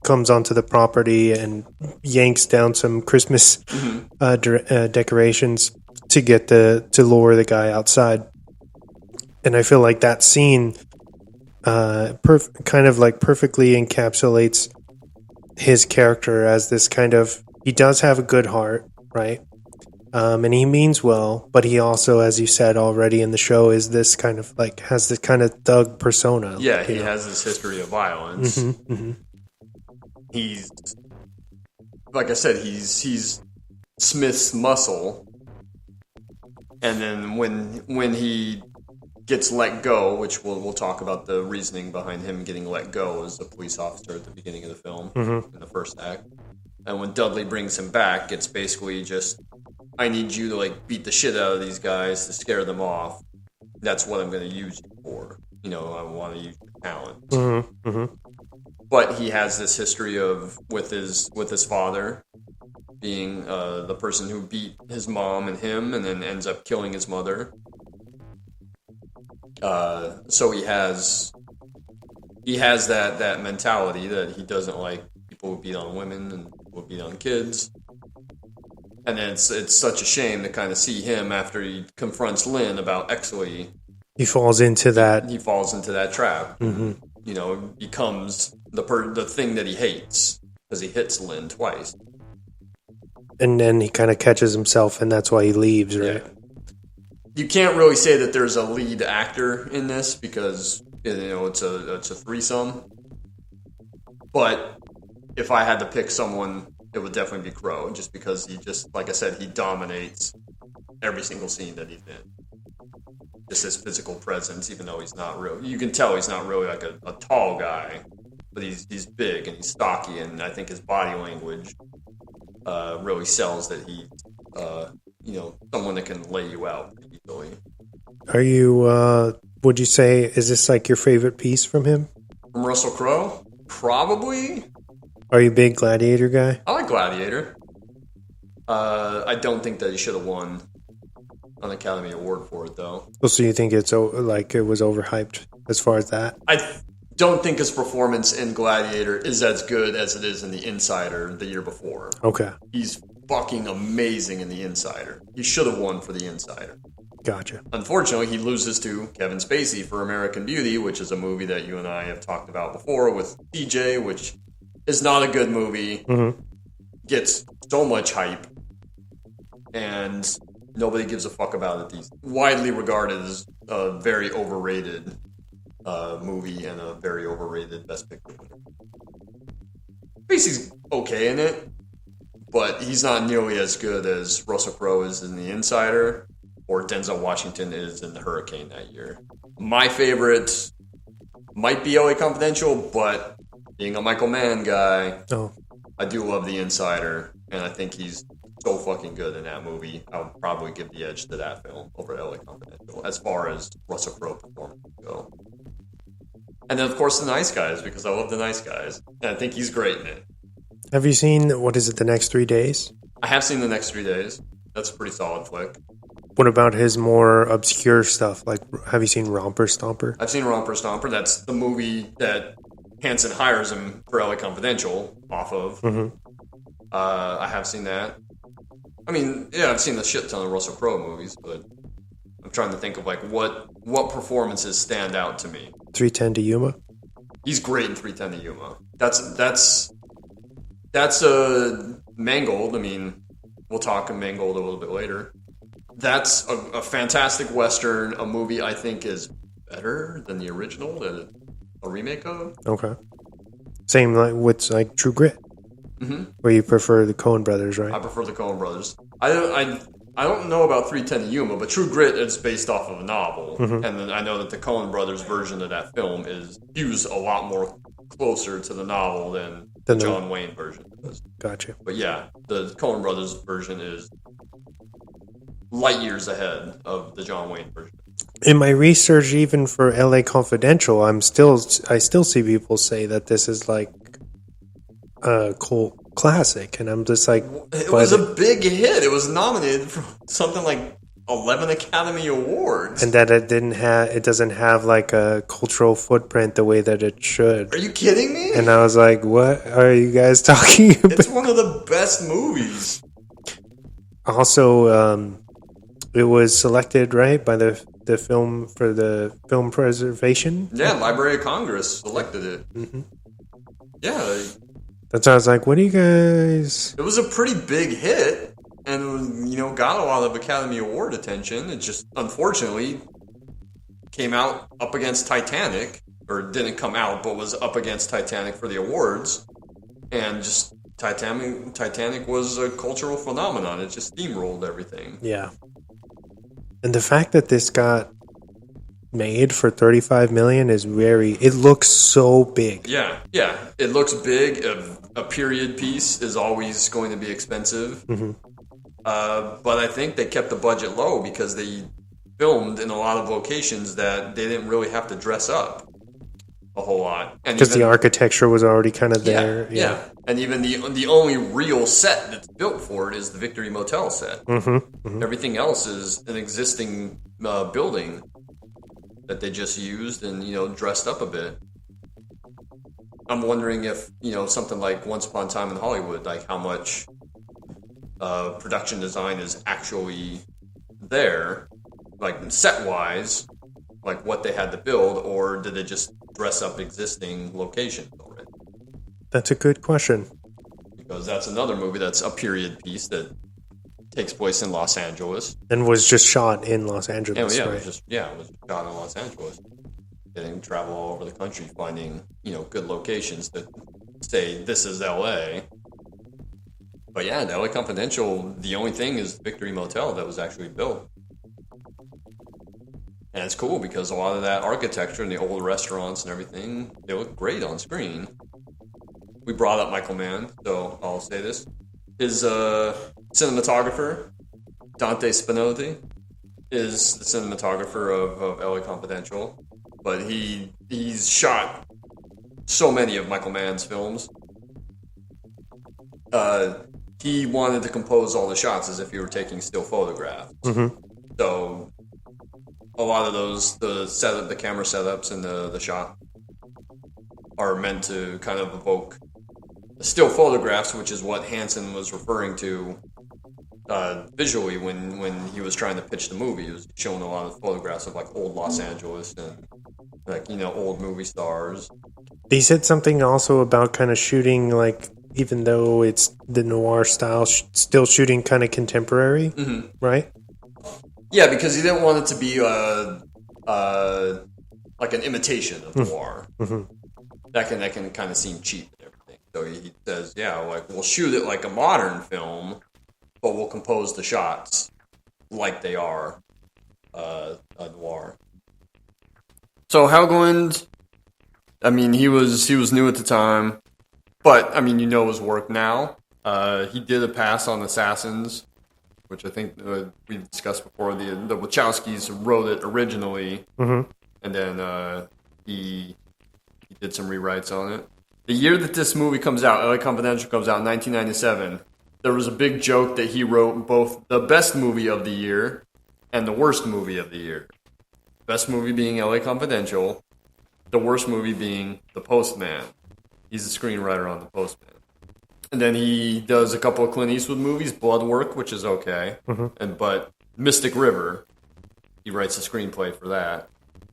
comes onto the property and yanks down some Christmas decorations to get to lure the guy outside. And I feel like that scene kind of perfectly encapsulates his character as this kind of, he does have a good heart, right? And he means well, but he also, as you said already in the show, is this kind of has this kind of thug persona. Yeah, he has this history of violence. Mm-hmm, mm-hmm. He's, like I said, he's Smith's muscle. And then when he gets let go, which we'll talk about the reasoning behind him getting let go as a police officer at the beginning of the film, in the first act. And when Dudley brings him back, it's basically just, I need you to beat the shit out of these guys to scare them off. That's what I'm going to use you for. I want to use your talent. Mm-hmm, mm-hmm. But he has this history with his father being the person who beat his mom and him, and then ends up killing his mother. So he has that mentality that he doesn't like people who beat on women and will beat on kids. And then it's such a shame to kind of see him after he confronts Lynn about Exley. He falls into that. He falls into that trap. Mm-hmm. You know, becomes the thing that he hates because he hits Lynn twice. And then he kind of catches himself, and that's why he leaves, right? Yeah. You can't really say that there's a lead actor in this because, you know, it's a threesome. But if I had to pick someone, it would definitely be Crow, just because he just, like I said, he dominates every single scene that he's in. Just his physical presence, even though he's not real. You can tell he's not really like a tall guy, but he's big and he's stocky, and I think his body language really sells that he, you know, someone that can lay you out easily. Are you, would you say, is this like your favorite piece from him? From Russell Crowe? Probably. Are you a big Gladiator guy? I like Gladiator. I don't think that he should have won an Academy Award for it, though. Well, so you think it's like it was overhyped as far as that? I don't think his performance in Gladiator is as good as it is in The Insider the year before. Okay. He's fucking amazing in The Insider. He should have won for The Insider. Gotcha. Unfortunately, he loses to Kevin Spacey for American Beauty, which is a movie that you and I have talked about before with DJ, which is not a good movie. Mm-hmm. Gets so much hype, and nobody gives a fuck about it. He's widely regarded as a very overrated movie and a very overrated Best Picture winner. Spacey's okay in it, but he's not nearly as good as Russell Crowe is in The Insider or Denzel Washington is in The Hurricane that year. My favorite might be LA Confidential, but being a Michael Mann guy, I do love The Insider, and I think he's so fucking good in that movie. I'll probably give the edge to that film over LA Confidential as far as Russell Crowe performances go. And then, of course, The Nice Guys, because I love The Nice Guys, and I think he's great in it. Have you seen, what is it, The Next 3 Days? I have seen The Next 3 Days. That's a pretty solid flick. What about his more obscure stuff? Like, have you seen Romper Stomper? I've seen Romper Stomper. That's the movie that Hansen hires him for LA Confidential off of. Mm-hmm. I have seen that. I mean, yeah, I've seen a shit ton of Russell Crowe movies, but I'm trying to think of like what performances stand out to me. 310 to Yuma? He's great in 310 to Yuma. That's Mangold. I mean, we'll talk Mangold a little bit later. That's a fantastic Western, a movie I think is better than the original, that a remake of. Okay. Same like with like True Grit, where you prefer the Coen Brothers, right? I prefer the Coen Brothers. I don't know about 310 to Yuma, but True Grit is based off of a novel, and then I know that the Coen Brothers version of that film skews a lot more closer to the novel than the John Wayne version does. Gotcha. But yeah, the Coen Brothers version is light years ahead of the John Wayne version. In my research, even for LA Confidential, I still see people say that this is like a cult classic, and I'm just like, it was a big hit. It was nominated for something like 11 Academy Awards, and that it doesn't have like a cultural footprint the way that it should. Are you kidding me? And I was like, what are you guys talking about? It's one of the best movies. Also, it was selected, right, by the film for the film preservation. Yeah, Library of Congress selected it. Mm-hmm. Yeah. That's why I was like, what do you guys... It was a pretty big hit, and, you know, got a lot of Academy Award attention. It just, unfortunately, came out up against Titanic, or didn't come out, but was up against Titanic for the awards, and just Titanic was a cultural phenomenon. It just steamrolled everything. Yeah. And the fact that this got made for $35 million is it looks so big. Yeah, it looks big. A period piece is always going to be expensive. Mm-hmm. But I think they kept the budget low because they filmed in a lot of locations that they didn't really have to dress up a whole lot. Because the architecture was already kind of there. Yeah. And even the only real set that's built for it is the Victory Motel set. Mm-hmm. Mm-hmm. Everything else is an existing building that they just used and, you know, dressed up a bit. I'm wondering if, you know, something like Once Upon a Time in Hollywood, like how much production design is actually there, like set-wise, like what they had to build, or did they just dress up existing locations already? That's a good question. Because that's another movie that's a period piece that takes place in Los Angeles. And was just shot in Los Angeles, Yeah, right? it was shot in Los Angeles. Getting travel all over the country, finding, good locations that say this is LA. But yeah, the LA Confidential, the only thing is Victory Motel that was actually built. And it's cool because a lot of that architecture and the old restaurants and everything, they look great on screen. We brought up Michael Mann, so I'll say this. His cinematographer, Dante Spinotti, is the cinematographer of LA Confidential. But he's shot so many of Michael Mann's films. He wanted to compose all the shots as if you were taking still photographs. Mm-hmm. So a lot of those, the camera setups and the shot are meant to kind of evoke still photographs, which is what Hansen was referring to visually when he was trying to pitch the movie. He was showing a lot of photographs of like old Los Angeles and old movie stars. He said something also about kind of shooting, like, even though it's the noir style, still shooting kind of contemporary, right? Yeah, because he didn't want it to be like an imitation of noir. Mm-hmm. That can kind of seem cheap and everything. So he says, yeah, like we'll shoot it like a modern film, but we'll compose the shots like they are a noir. So Helgeland, I mean, he was new at the time, but I mean, his work now. He did a pass on Assassins, which I think we discussed before. The Wachowskis wrote it originally, and then he did some rewrites on it. The year that this movie comes out, LA Confidential comes out in 1997, there was a big joke that he wrote both the best movie of the year and the worst movie of the year. Best movie being LA Confidential, the worst movie being The Postman. He's a screenwriter on The Postman. And then he does a couple of Clint Eastwood movies, Blood Work, which is okay, but Mystic River, he writes the screenplay for that.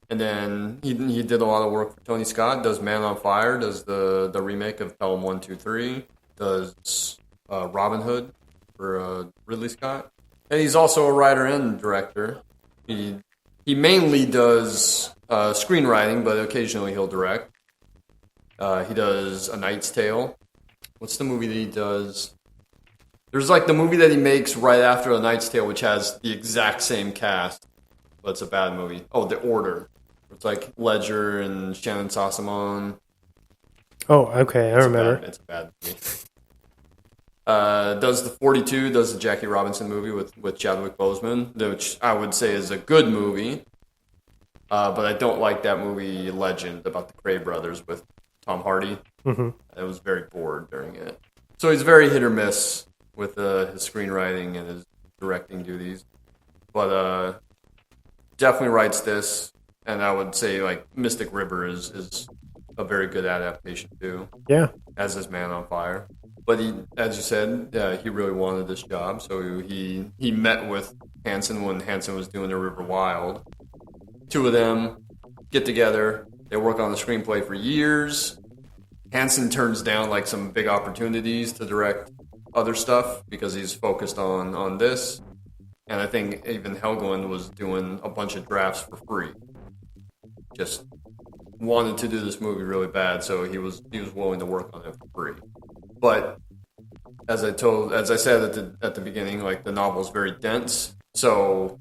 And then he did a lot of work for Tony Scott, does Man on Fire, does the remake of Pelham 123, does Robin Hood for Ridley Scott. And he's also a writer and director. He mainly does screenwriting, but occasionally he'll direct. He does A Knight's Tale. What's the movie that he does? There's like the movie that he makes right after A Knight's Tale, which has the exact same cast, but it's a bad movie. Oh, The Order. It's like Ledger and Shannon Sossamon. Oh, okay, I remember. It's a bad movie. Does the 42, does the Jackie Robinson movie with Chadwick Boseman, which I would say is a good movie. But I don't like that movie Legend about the Cray brothers with Tom Hardy. I was very bored during it. So he's very hit or miss with his screenwriting and his directing duties. But definitely writes this, and I would say like Mystic River is a very good adaptation too. Yeah. As is Man on Fire. But he, as you said, he really wanted this job, so he met with Hansen when Hansen was doing The River Wild. Two of them get together. They work on the screenplay for years. Hansen turns down like some big opportunities to direct other stuff because he's focused on this. And I think even Helgeland was doing a bunch of drafts for free. Just wanted to do this movie really bad, so he was willing to work on it for free. But as I said at the beginning, like the novel is very dense. So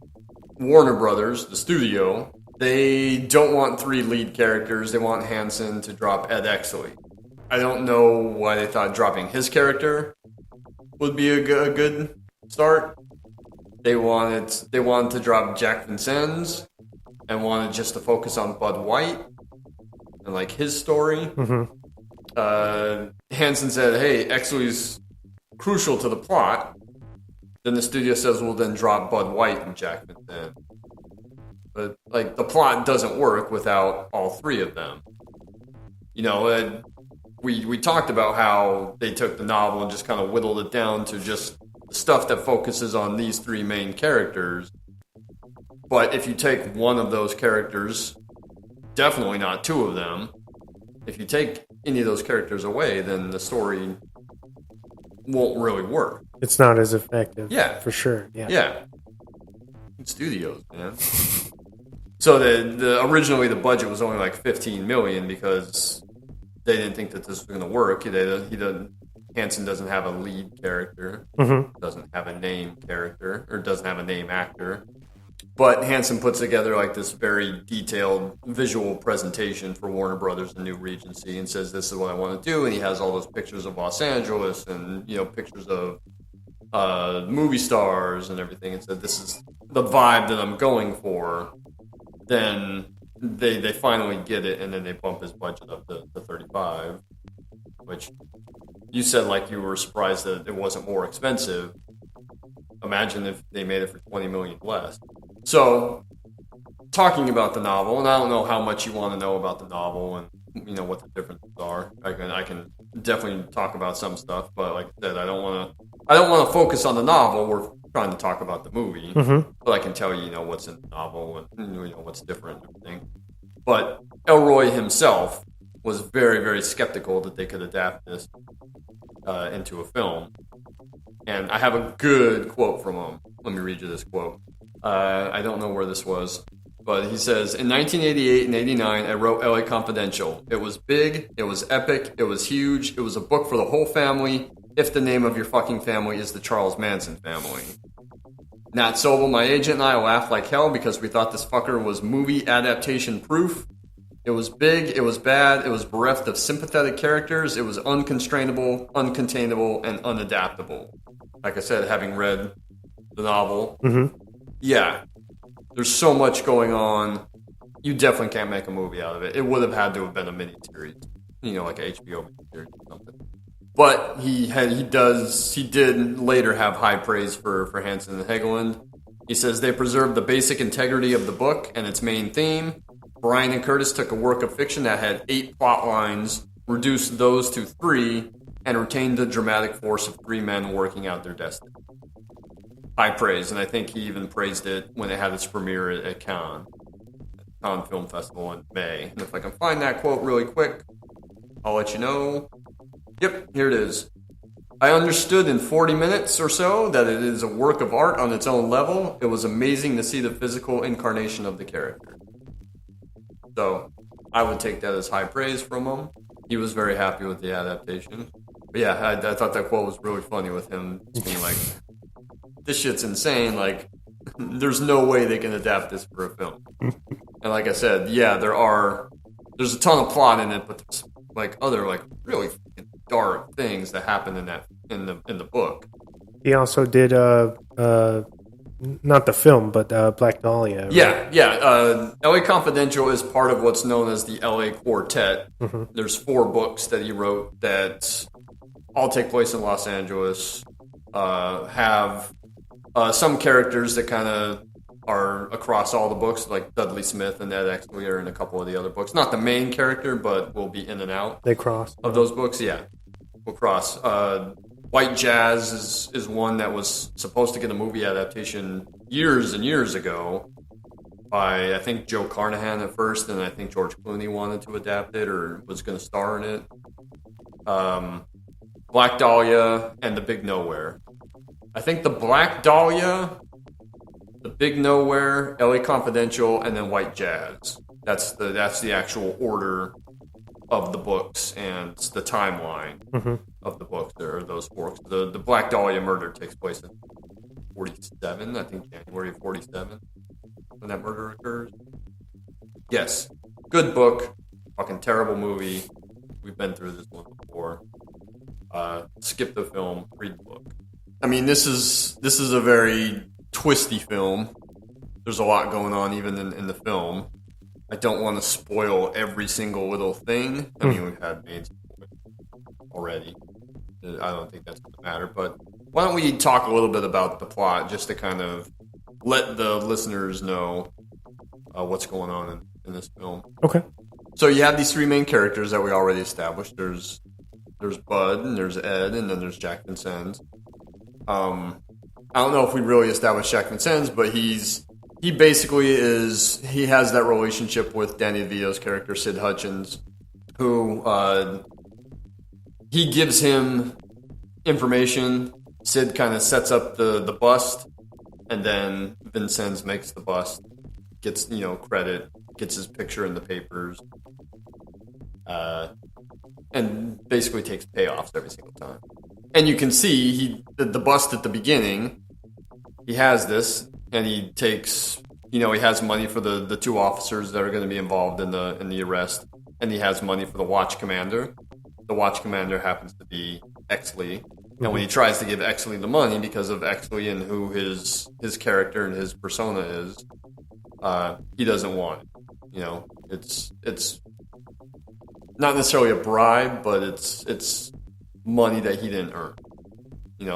Warner Brothers, the studio, they don't want 3 lead characters. They want Hansen to drop Ed Exley. I don't know why they thought dropping his character would be a good start. They wanted to drop Jack Vincennes and wanted just to focus on Bud White and like his story. Hansen said, "Hey, Exley's crucial to the plot." Then the studio says, "Well, then drop Bud White and Jack Vincennes." But like the plot doesn't work without all 3 of them. We talked about how they took the novel and just kind of whittled it down to just stuff that focuses on these three main characters. But if you take one of those characters, definitely not two of them, if you take any of those characters away, then the story won't really work. It's not as effective. Yeah. For sure. Yeah. Yeah. Studios, man. So originally the budget was only like $15 million because they didn't think that this was going to work. Hansen doesn't have a lead character, doesn't have a name character, or doesn't have a name actor. But Hansen puts together like this very detailed visual presentation for Warner Brothers and New Regency and says, this is what I want to do. And he has all those pictures of Los Angeles and, pictures of movie stars and everything, and said, this is the vibe that I'm going for. Then they finally get it, and then they bump his budget up to 35, which you said like you were surprised that it wasn't more expensive. Imagine if they made it for $20 million less. So, talking about the novel, and I don't know how much you want to know about the novel and what the differences are. I can definitely talk about some stuff, but like I said, I don't want to focus on the novel. We're trying to talk about the movie, but I can tell you, what's in the novel and what's different and everything. But Elroy himself was very, very skeptical that they could adapt this into a film. And I have a good quote from him. Let me read you this quote. I don't know where this was, but he says, in 1988 and 89, I wrote LA Confidential. It was big, it was epic, it was huge, it was a book for the whole family, if the name of your fucking family is the Charles Manson family. Nat Sobel, my agent, and I laughed like hell because we thought this fucker was movie adaptation proof. It was big, it was bad, it was bereft of sympathetic characters, it was unconstrainable, uncontainable, and unadaptable. Like I said, having read the novel, yeah, there's so much going on. You definitely can't make a movie out of it. It would have had to have been a miniseries, like an HBO miniseries or something. But he did later have high praise for Hansen and Hegeland. He says they preserved the basic integrity of the book and its main theme. Bryan and Curtis took a work of fiction that had 8 plot lines, reduced those to 3, and retained the dramatic force of 3 men working out their destiny. High praise, and I think he even praised it when it had its premiere at Cannes Film Festival in May. And if I can find that quote really quick, I'll let you know. Yep, here it is. I understood in 40 minutes or so that it is a work of art on its own level. It was amazing to see the physical incarnation of the character. So, I would take that as high praise from him. He was very happy with the adaptation. But yeah, I thought that quote was really funny with him being like, this shit's insane, like, there's no way they can adapt this for a film. And like I said, yeah, there's a ton of plot in it, but there's like other like really dark things that happen in the book. He also did not the film, but Black Dahlia. Right? Yeah. LA Confidential is part of what's known as the LA Quartet. There's 4 books that he wrote that all take place in Los Angeles. Have some characters that kind of are across all the books, like Dudley Smith and Ed Exley are in a couple of the other books. Not the main character, but will be in and out. They cross. Of those books, yeah. Will cross. White Jazz is one that was supposed to get a movie adaptation years and years ago by, I think, Joe Carnahan at first, and I think George Clooney wanted to adapt it or was going to star in it. Black Dahlia and The Big Nowhere. I think the Black Dahlia, The Big Nowhere, LA Confidential, and then White Jazz. That's the actual order of the books and the timeline of the books. There are those 4. The Black Dahlia murder takes place in 47, I think January of 47, when that murder occurs. Yes, good book, fucking terrible movie. We've been through this one before. Skip the film, read the book. I mean, this is a very twisty film. There's a lot going on even in the film. I don't want to spoil every single little thing. I mean, we've had main spoilers already. I don't think that's going to matter. But why don't we talk a little bit about the plot just to kind of let the listeners know what's going on in this film. Okay. So you have these 3 main characters that we already established. There's Bud, and there's Ed, and then there's Jack Vincennes. I don't know if we really established Jack Vincennes, but he basically he has that relationship with Danny DeVito's character, Sid Hutchins, who he gives him information. Sid kind of sets up the bust, and then Vincennes makes the bust, gets credit, gets his picture in the papers, and basically takes payoffs every single time. And you can see the bust at the beginning. He has this, and he takes he has money for the two officers that are going to be involved in the arrest, and he has money for the watch commander. The watch commander happens to be Exley. And when he tries to give Exley the money because of Exley and who his character and his persona is, he doesn't want it. It's not necessarily a bribe, but it's money that he didn't earn.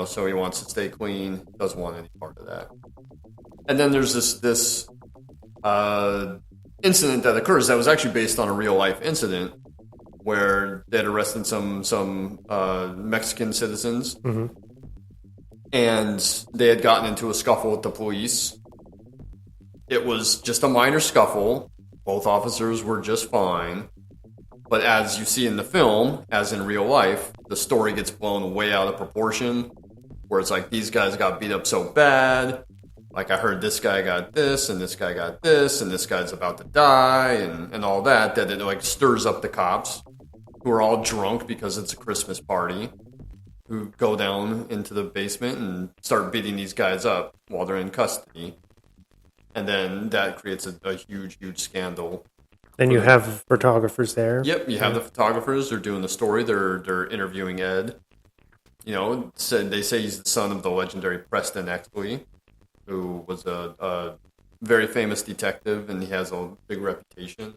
So he wants to stay clean, doesn't want any part of that. And then there's this incident that occurs that was actually based on a real life incident where they had arrested some Mexican citizens, and they had gotten into a scuffle with the police. It was just a minor scuffle. Both officers were just fine. But as you see in the film, as in real life, the story gets blown way out of proportion, where it's like, these guys got beat up so bad. Like, I heard this guy got this, and this guy got this, and this guy's about to die, and all that it like stirs up the cops, who are all drunk because it's a Christmas party, who go down into the basement and start beating these guys up while they're in custody. And then that creates a huge, huge scandal. Then you have photographers there. Yep, you have the photographers. They're doing the story. They're interviewing Ed. They say he's the son of the legendary Preston Exley, who was a very famous detective, and he has a big reputation.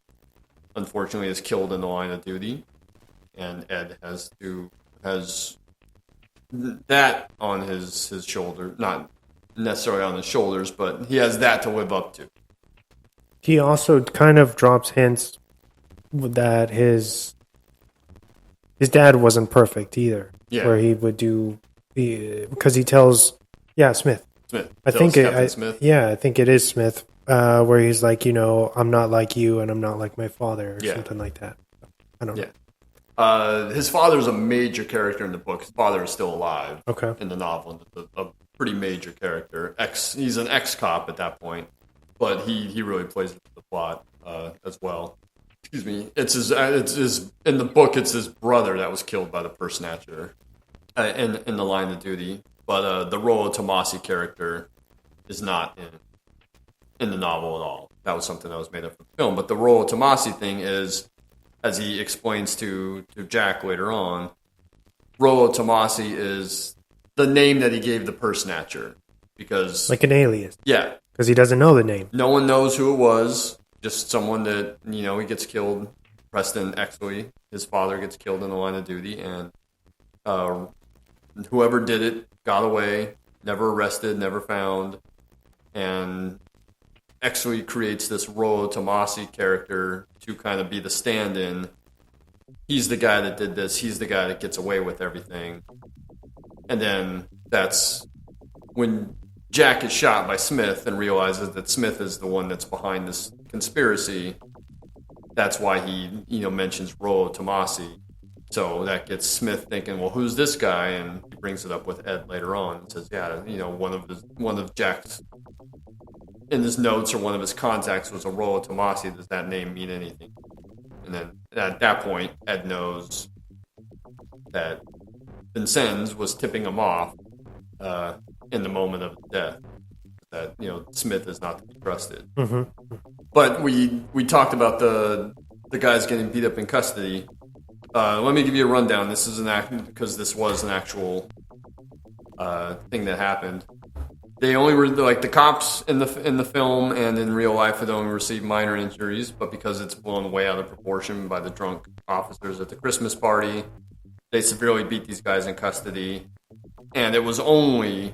Unfortunately, is killed in the line of duty, and Ed has that on his shoulder, not necessarily on his shoulders, but he has that to live up to. He also kind of drops hints that his dad wasn't perfect either. Yeah. Where he would do, because he tells, Smith. I think Smith. I think it is Smith, where he's like, I'm not like you and I'm not like my father, or something like that. I don't know. His father is a major character in the book. His father is still alive. Okay. In the novel, a pretty major character. He's an ex-cop at that point, but he really plays into the plot as well. Excuse me. It's his in the book. It's his brother that was killed by the purse snatcher in the line of duty. But the Rollo Tomasi character is not in the novel at all. That was something that was made up for the film. But the Rollo Tomasi thing is, as he explains to Jack later on, Rollo Tomasi is the name that he gave the purse snatcher. Because, like an alias. Yeah. Because he doesn't know the name. No one knows who it was. Just someone that, he gets killed. Preston Exley, his father, gets killed in the line of duty. And whoever did it got away, never arrested, never found. And Exley creates this Rollo Tomasi character to kind of be the stand-in. He's the guy that did this. He's the guy that gets away with everything. And then that's when Jack is shot by Smith and realizes that Smith is the one that's behind this conspiracy. That's why he, mentions Rollo Tomasi. So that gets Smith thinking, well, who's this guy? And he brings it up with Ed later on and says, one of Jack's in his notes or one of his contacts was a Rollo Tomasi. Does that name mean anything? And then at that point, Ed knows that Vincennes was tipping him off in the moment of death. That Smith is not to be trusted. Mm-hmm. But we talked about the guys getting beat up in custody. Let me give you a rundown. This is because this was an actual thing that happened. They only were like the cops in the film and in real life had only received minor injuries, but because it's blown way out of proportion by the drunk officers at the Christmas party, they severely beat these guys in custody. And it was only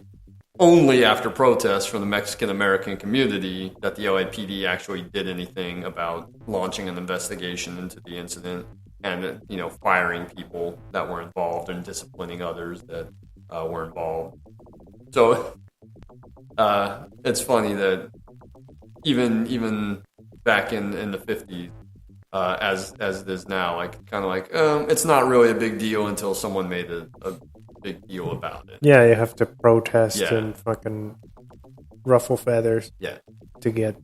after protests from the Mexican American community that the LAPD actually did anything about launching an investigation into the incident and firing people that were involved and disciplining others that were involved. So, it's funny that even back in the 50s, as it is now, like kind of like it's not really a big deal until someone made a big deal about it. Yeah, you have to protest and fucking ruffle feathers. Yeah. To get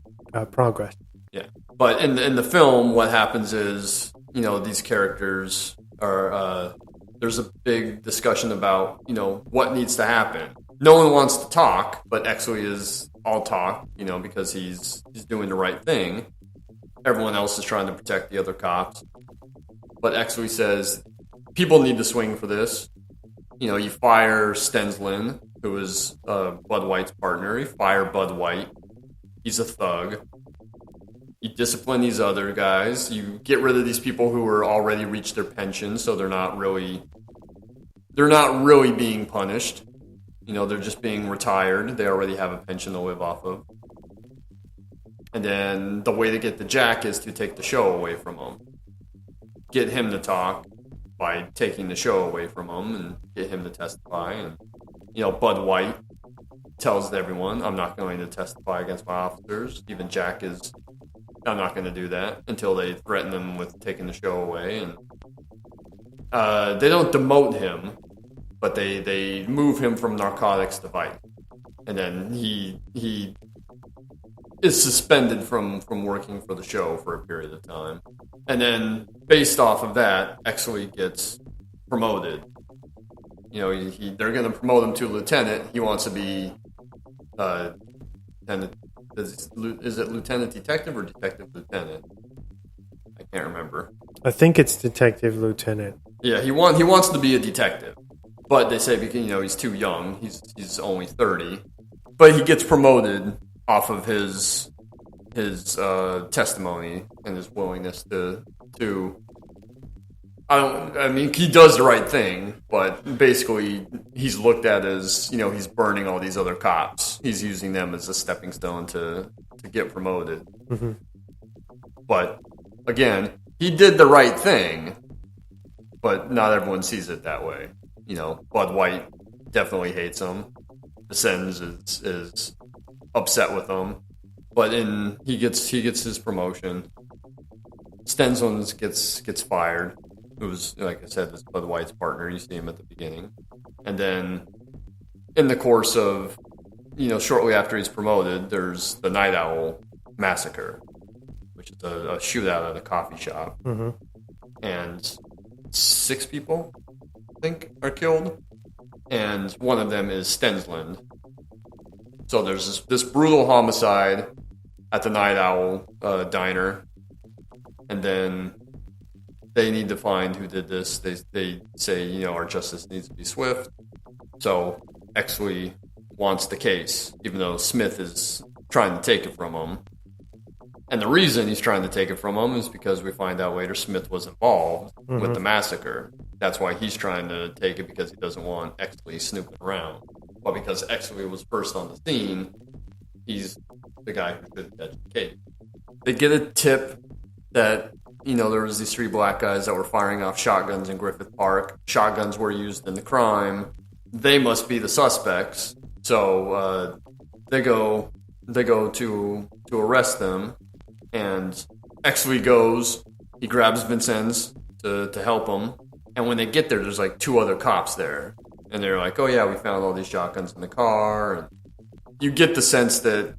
progress. Yeah, but in the film, what happens is, you know, these characters are there's a big discussion about, you know, what needs to happen. No one wants to talk, but Exley is all talk, you know, because he's doing the right thing. Everyone else is trying to protect the other cops. But Exley says, people need to swing for this. You know, you fire Stensland, who is Bud White's partner. You fire Bud White. He's a thug. You discipline these other guys. You get rid of these people who are already reached their pension, so they're not really being punished. You know, they're just being retired. They already have a pension to live off of. And then the way to get the Jack is to take the show away from him. Get him to talk by taking the show away from him and get him to testify. And, you know, Bud White tells everyone, I'm not going to testify against my officers. Even Jack is, I'm not going to do that until they threaten him with taking the show away. And they don't demote him, but they move him from narcotics to Vice. And then he is suspended from working for the show for a period of time. And then based off of that, Exley gets promoted. You know, they're going to promote him to lieutenant. He wants to be is it lieutenant detective or detective lieutenant? I can't remember. I think it's detective lieutenant. Yeah, he wants to be a detective, but they say because, you know, he's too young. He's only 30, but he gets promoted off of his testimony and his willingness to. I mean, he does the right thing, but basically he's looked at as, you know, he's burning all these other cops. He's using them as a stepping stone to get promoted. Mm-hmm. But again, he did the right thing, but not everyone sees it that way. You know, Bud White definitely hates him. Ascends is upset with him, but he gets his promotion. Stensland gets fired. It was, like I said, this Bud White's partner. You see him at the beginning. And then in the course of, you know, shortly after he's promoted, there's the Night Owl massacre, which is a shootout at a coffee shop. Mm-hmm. And 6 people, I think, are killed. And one of them is Stensland. So there's this brutal homicide at the Night Owl diner. And then they need to find who did this. They say, you know, our justice needs to be swift. So Exley wants the case, even though Smith is trying to take it from him. And the reason he's trying to take it from him is because we find out later Smith was involved with the massacre. That's why he's trying to take it, because he doesn't want Exley snooping around. But because Exley was first on the scene, he's the guy who should catch the case. They get a tip that, you know, there was these 3 black guys that were firing off shotguns in Griffith Park. Shotguns were used in the crime. They must be the suspects. So they go to arrest them, and Exley goes. He grabs Vincennes to help him. And when they get there, there's like 2 other cops there, and they're like, "Oh yeah, we found all these shotguns in the car." And you get the sense that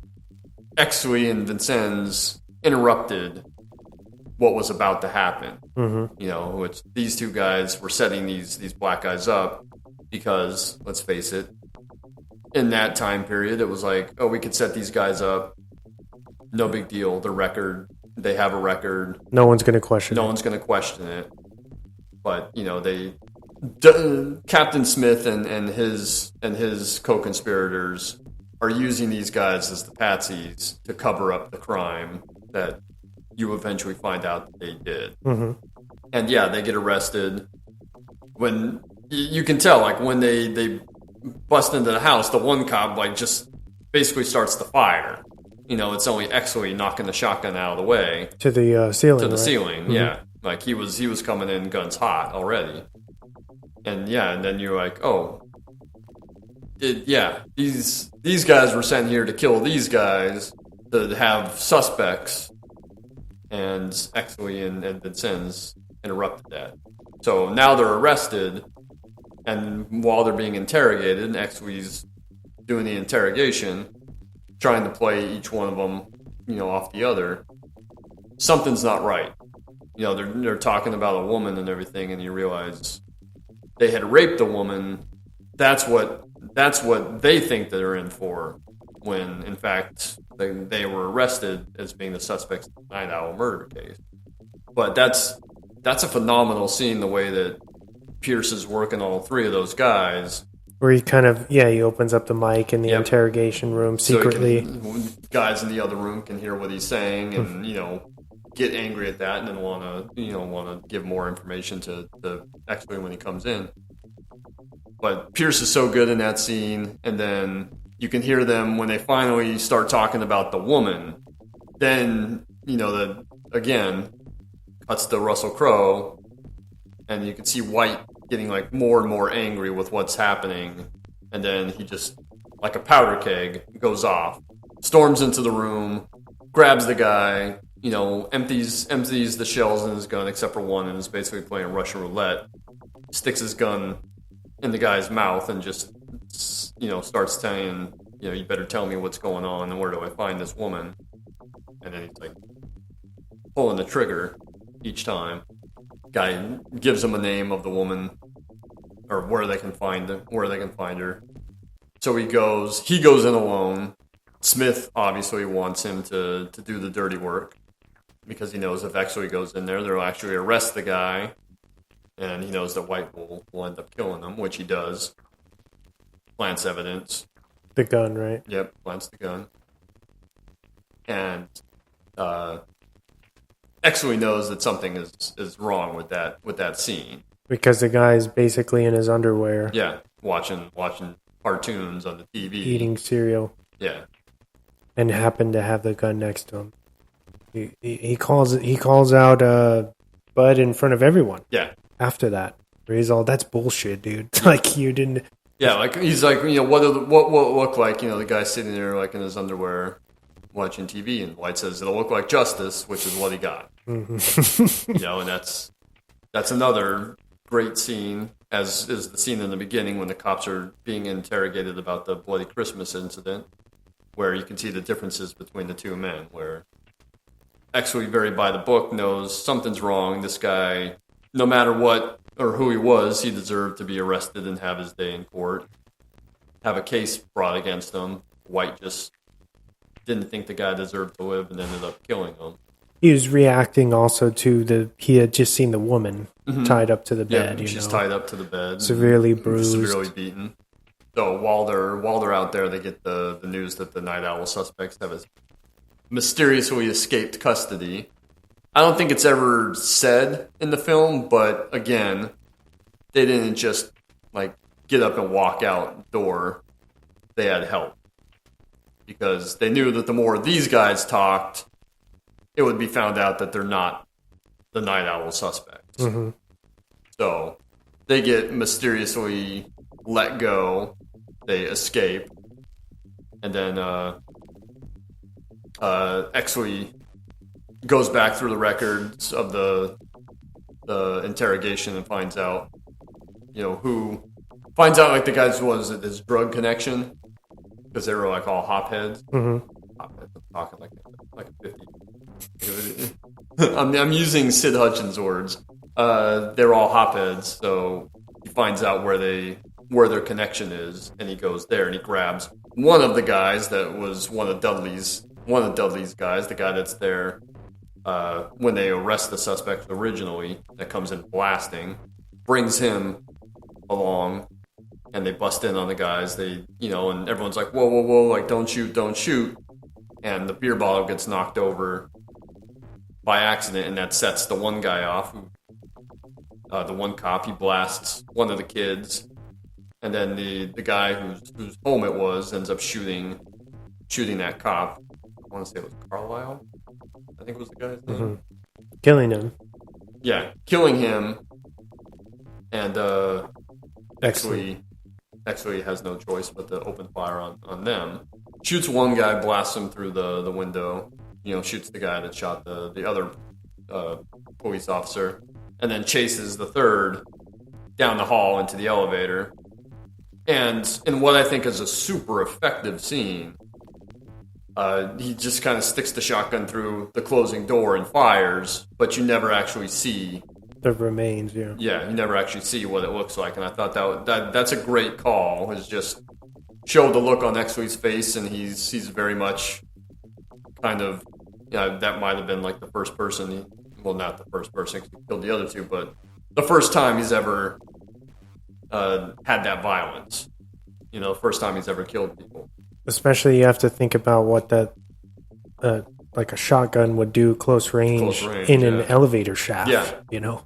Exley and Vincennes interrupted what was about to happen. Mm-hmm. You know, which these 2 guys were setting these black guys up because, let's face it, in that time period, it was like, oh, we could set these guys up. No big deal. They have a record. No one's going to question it. No one's going to question it. But, you know, Captain Smith and his co-conspirators are using these guys as the patsies to cover up the crime that you eventually find out that they did. Mm-hmm. And yeah, they get arrested. When you can tell, like, when they bust into the house, the one cop, like, just basically starts to fire. You know, it's only Exley knocking the shotgun out of the way. To the ceiling, To the right? ceiling, Mm-hmm. yeah. Like, he was coming in guns hot already. And yeah, and then you're like, oh, these guys were sent here to kill these guys, to have suspects, and Exley and Vincennes interrupted that. So now they're arrested, and while they're being interrogated, Exley's doing the interrogation, trying to play each one of them, off the other. Something's not right. They're talking about a woman and everything, and you realize they had raped a woman. That's what they think that they're in for, when in fact they were arrested as being the suspects in the Night Owl murder case. But that's a phenomenal scene, the way that Pierce is working all three of those guys. Where he kind of, he opens up the mic in the interrogation room secretly. So guys in the other room can hear what he's saying and, get angry at that and then want to give more information to Exley when he comes in. But Pierce is so good in that scene, and then you can hear them when they finally start talking about the woman. Then, that again cuts to Russell Crowe, and you can see White getting like more and more angry with what's happening, and then he just, like a powder keg, goes off, storms into the room, grabs the guy, empties the shells in his gun except for one, and is basically playing Russian roulette. Sticks his gun in the guy's mouth and just, starts saying, you better tell me what's going on and where do I find this woman. And then he's like pulling the trigger each time. Guy gives him a name of the woman, or where they can find her. So he goes in alone. Smith obviously wants him to do the dirty work, because he knows if Exley goes in there, they'll actually arrest the guy, and he knows that White will end up killing him, which he does. Plants evidence. The gun, right? Yep, plants the gun. And Exley knows that something is wrong with that scene. Because the guy's basically in his underwear. Yeah, watching cartoons on the TV. Eating cereal. Yeah. And happened to have the gun next to him. He calls out Bud in front of everyone. Yeah. After that. Where he's all, that's bullshit, dude. Like, you didn't... Yeah, like, he's like, what look like, the guy sitting there, like, in his underwear watching TV, and White says, it'll look like justice, which is what he got. Mm-hmm. And that's another great scene, as is the scene in the beginning when the cops are being interrogated about the Bloody Christmas incident, where you can see the differences between the two men, where Exley, very by the book, knows something's wrong. This guy, no matter what or who he was, he deserved to be arrested and have his day in court, have a case brought against him. White just didn't think the guy deserved to live and ended up killing him. He was reacting also to he had just seen the woman tied up to the bed. Yeah, she's tied up to the bed, severely bruised, severely beaten. So while they're out there, they get the news that the Night Owl suspects have mysteriously escaped custody. I don't think it's ever said in the film, but again, they didn't just like get up and walk out the door. They had help, because they knew that the more these guys talked, it would be found out that they're not the Night Owl suspects. Mm-hmm. So they get mysteriously let go. They escape. And then Exley goes back through the records of the interrogation and finds out, like the guy's his drug connection, because they were like all hopheads. Mm-hmm. Hopheads, I'm talking like a 50. I'm using Sid Hutchins' words. They're all hopheads, so he finds out where their connection is, and he goes there and he grabs one of the guys that was one of Dudley's guys, the guy that's there when they arrest the suspect originally, that comes in blasting, brings him along, and they bust in on the guys. They, and everyone's like, whoa, like, don't shoot. And the beer bottle gets knocked over by accident, and that sets the one guy off. The one cop, he blasts one of the kids, and then the guy whose home it was ends up shooting that cop. I want to say it was Carlisle. I think it was the guy's name. Mm-hmm. Killing him. Yeah, killing him. And Exley Exley has no choice but to open fire on them. Shoots one guy, blasts him through the window. Shoots the guy that shot the other police officer, and then chases the third down the hall into the elevator. And in what I think is a super effective scene, he just kind of sticks the shotgun through the closing door and fires, but you never actually see the remains. Yeah, you never actually see what it looks like, and I thought that's a great call. Is just show the look on Exley's face, and he's very much kind of that might have been like the first person. Well, not the first person who killed the other two, but the first time he's ever had that violence. First time he's ever killed people. Especially, you have to think about what that, like a shotgun would do close range in an elevator shaft. Yeah.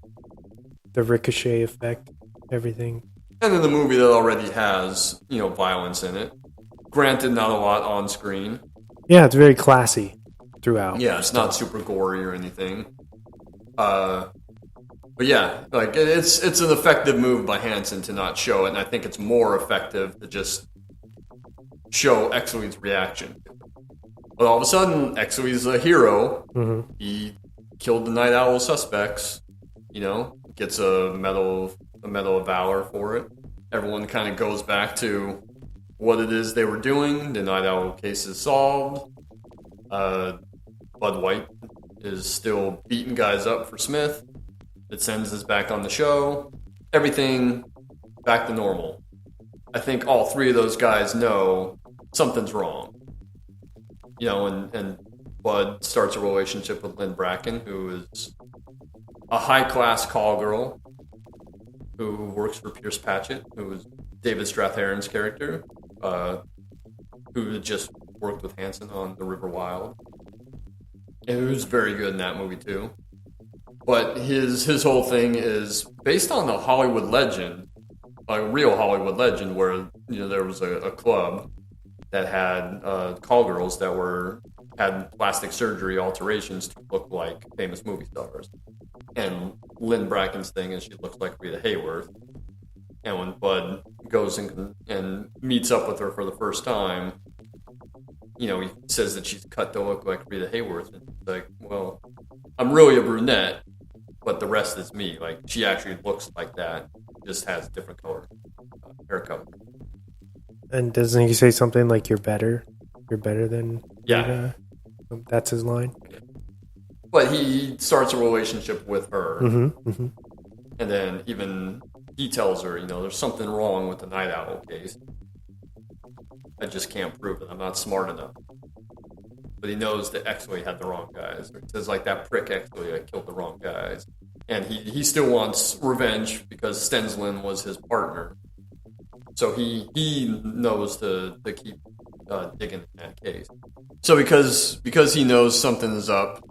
The ricochet effect, everything. And in the movie that already has, violence in it. Granted, not a lot on screen. Yeah, it's very classy throughout. Yeah, it's not super gory or anything. But yeah, like it's an effective move by Hansen to not show it, and I think it's more effective to just show Exley's reaction. But all of a sudden, Exley's a hero. Mm-hmm. He killed the Night Owl suspects. Gets a medal of valor for it. Everyone kind of goes back to what it is they were doing. The Night Owl case is solved. Bud White is still beating guys up for Smith. Sends us back on the show. Everything back to normal. I think all three of those guys know something's wrong. And Bud starts a relationship with Lynn Bracken, who is a high-class call girl who works for Pierce Patchett, who is David Strathairn's character, who had just worked with Hansen on The River Wild, and who's very good in that movie too. But his whole thing is based on a Hollywood legend, a real Hollywood legend, where there was a club that had call girls that had plastic surgery alterations to look like famous movie stars. And Lynn Bracken's thing is she looks like Rita Hayworth. And when Bud goes and meets up with her for the first time, he says that she's cut to look like Rita Hayworth. And he's like, well, I'm really a brunette, but the rest is me. Like, she actually looks like that, just has different color hair color. And doesn't he say something like, you're better than Yeah. Rita? That's his line? Yeah. But he starts a relationship with her. Mm-hmm, mm-hmm. And then even he tells her, there's something wrong with the Night Owl case. I just can't prove it. I'm not smart enough. But he knows that Exley had the wrong guys. Or he says, like, that prick Exley, I killed the wrong guys. And he still wants revenge because Stensland was his partner. So he knows to keep digging in that case. So because he knows something is up,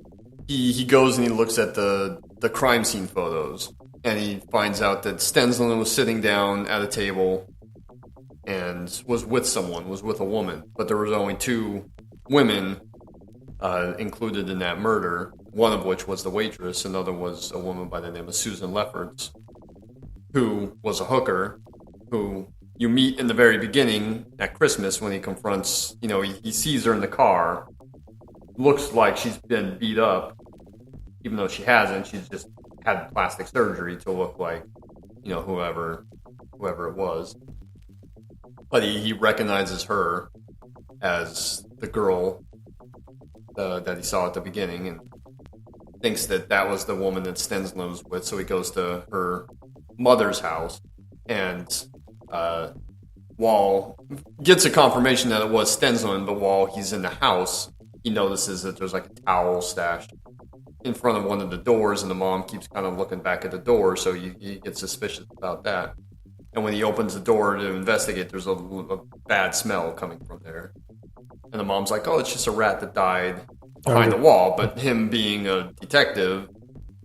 he goes and he looks at the crime scene photos. And he finds out that Stensland was sitting down at a table and was with someone, was with a woman. But there was only two women included in that murder, one of which was the waitress, another was a woman by the name of Susan Lefferts, who was a hooker, who you meet in the very beginning at Christmas when he confronts, he sees her in the car, looks like she's been beat up, even though she hasn't. She's just had plastic surgery to look like, whoever it was. But he recognizes her as the girl that he saw at the beginning and thinks that was the woman that Stensland was with. So he goes to her mother's house and gets a confirmation that it was Stensland, but while he's in the house, he notices that there's like a towel stashed in front of one of the doors, and the mom keeps kind of looking back at the door, so he gets suspicious about that. And when he opens the door to investigate, there's a bad smell coming from there. And the mom's like, oh, it's just a rat that died behind the wall. But him being a detective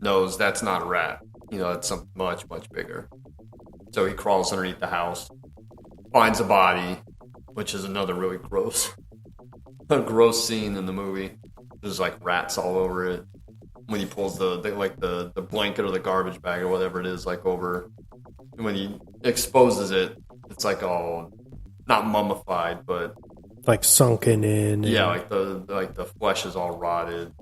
knows that's not a rat. It's something much, much bigger. So he crawls underneath the house, finds a body, which is another really gross scene in the movie. There's like rats all over it. When he pulls the blanket or the garbage bag or whatever it is, like over, when he exposes it, it's like all not mummified, but like sunken in. Yeah, like the flesh is all rotted.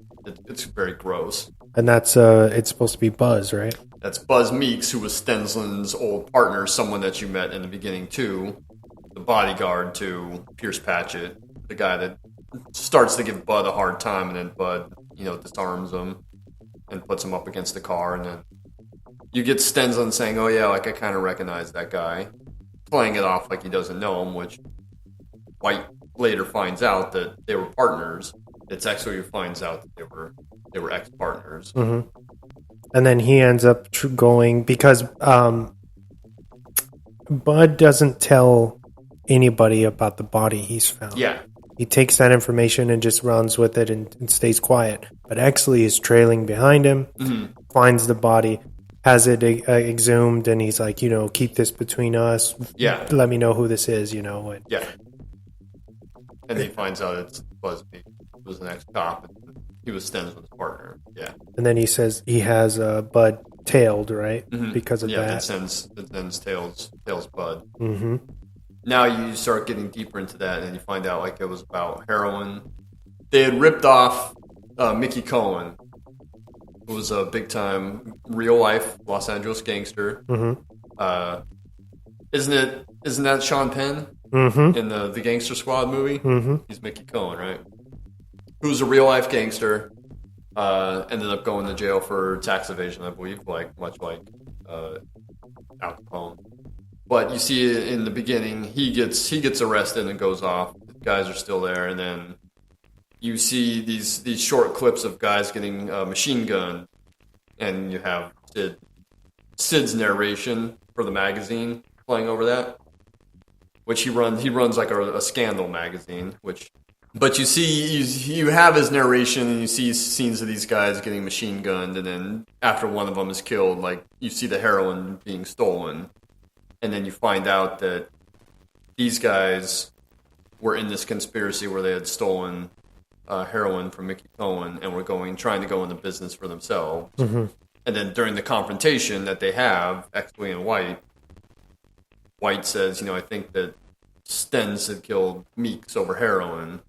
It's very gross. And that's it's supposed to be Buzz, right? That's Buzz Meeks, who was Stensland's old partner, someone that you met in the beginning too, the bodyguard to Pierce Patchett, the guy that starts to give Bud a hard time, and then Bud, disarms him and puts him up against the car, and then you get Stensland saying, "Oh yeah, like I kind of recognize that guy," playing it off like he doesn't know him, which White later finds out that they were partners. It's actually who finds out that they were ex-partners. Mm-hmm. And then he ends up going because Bud doesn't tell anybody about the body he's found. Yeah. He takes that information and just runs with it and stays quiet. But Exley is trailing behind him, finds the body, has it exhumed, and he's like, keep this between us. Yeah. Let me know who this is, And, yeah. And he finds out it's Busby, who was an ex-cop, and he was Stensland's partner. Yeah. And then he says he has Bud tailed, right? Mm-hmm. Because of that. Yeah, that sends tails Bud. Mm-hmm. Now you start getting deeper into that, and you find out like it was about heroin. They had ripped off Mickey Cohen, who was a big-time, real-life Los Angeles gangster. Mm-hmm. Isn't that Sean Penn in the Gangster Squad movie? Mm-hmm. He's Mickey Cohen, right? Who's a real-life gangster. Ended up going to jail for tax evasion, I believe, much like Al Capone. But you see in the beginning, he gets arrested and goes off. The guys are still there, and then you see these short clips of guys getting machine gunned, and you have Sid's narration for the magazine playing over that, which he runs like a scandal magazine. But you have his narration, and you see scenes of these guys getting machine gunned, and then after one of them is killed, like you see the heroin being stolen. And then you find out that these guys were in this conspiracy where they had stolen heroin from Mickey Cohen and were trying to go into business for themselves. Mm-hmm. And then during the confrontation that they have, Exley and White says, I think that Stens had killed Meeks over heroin.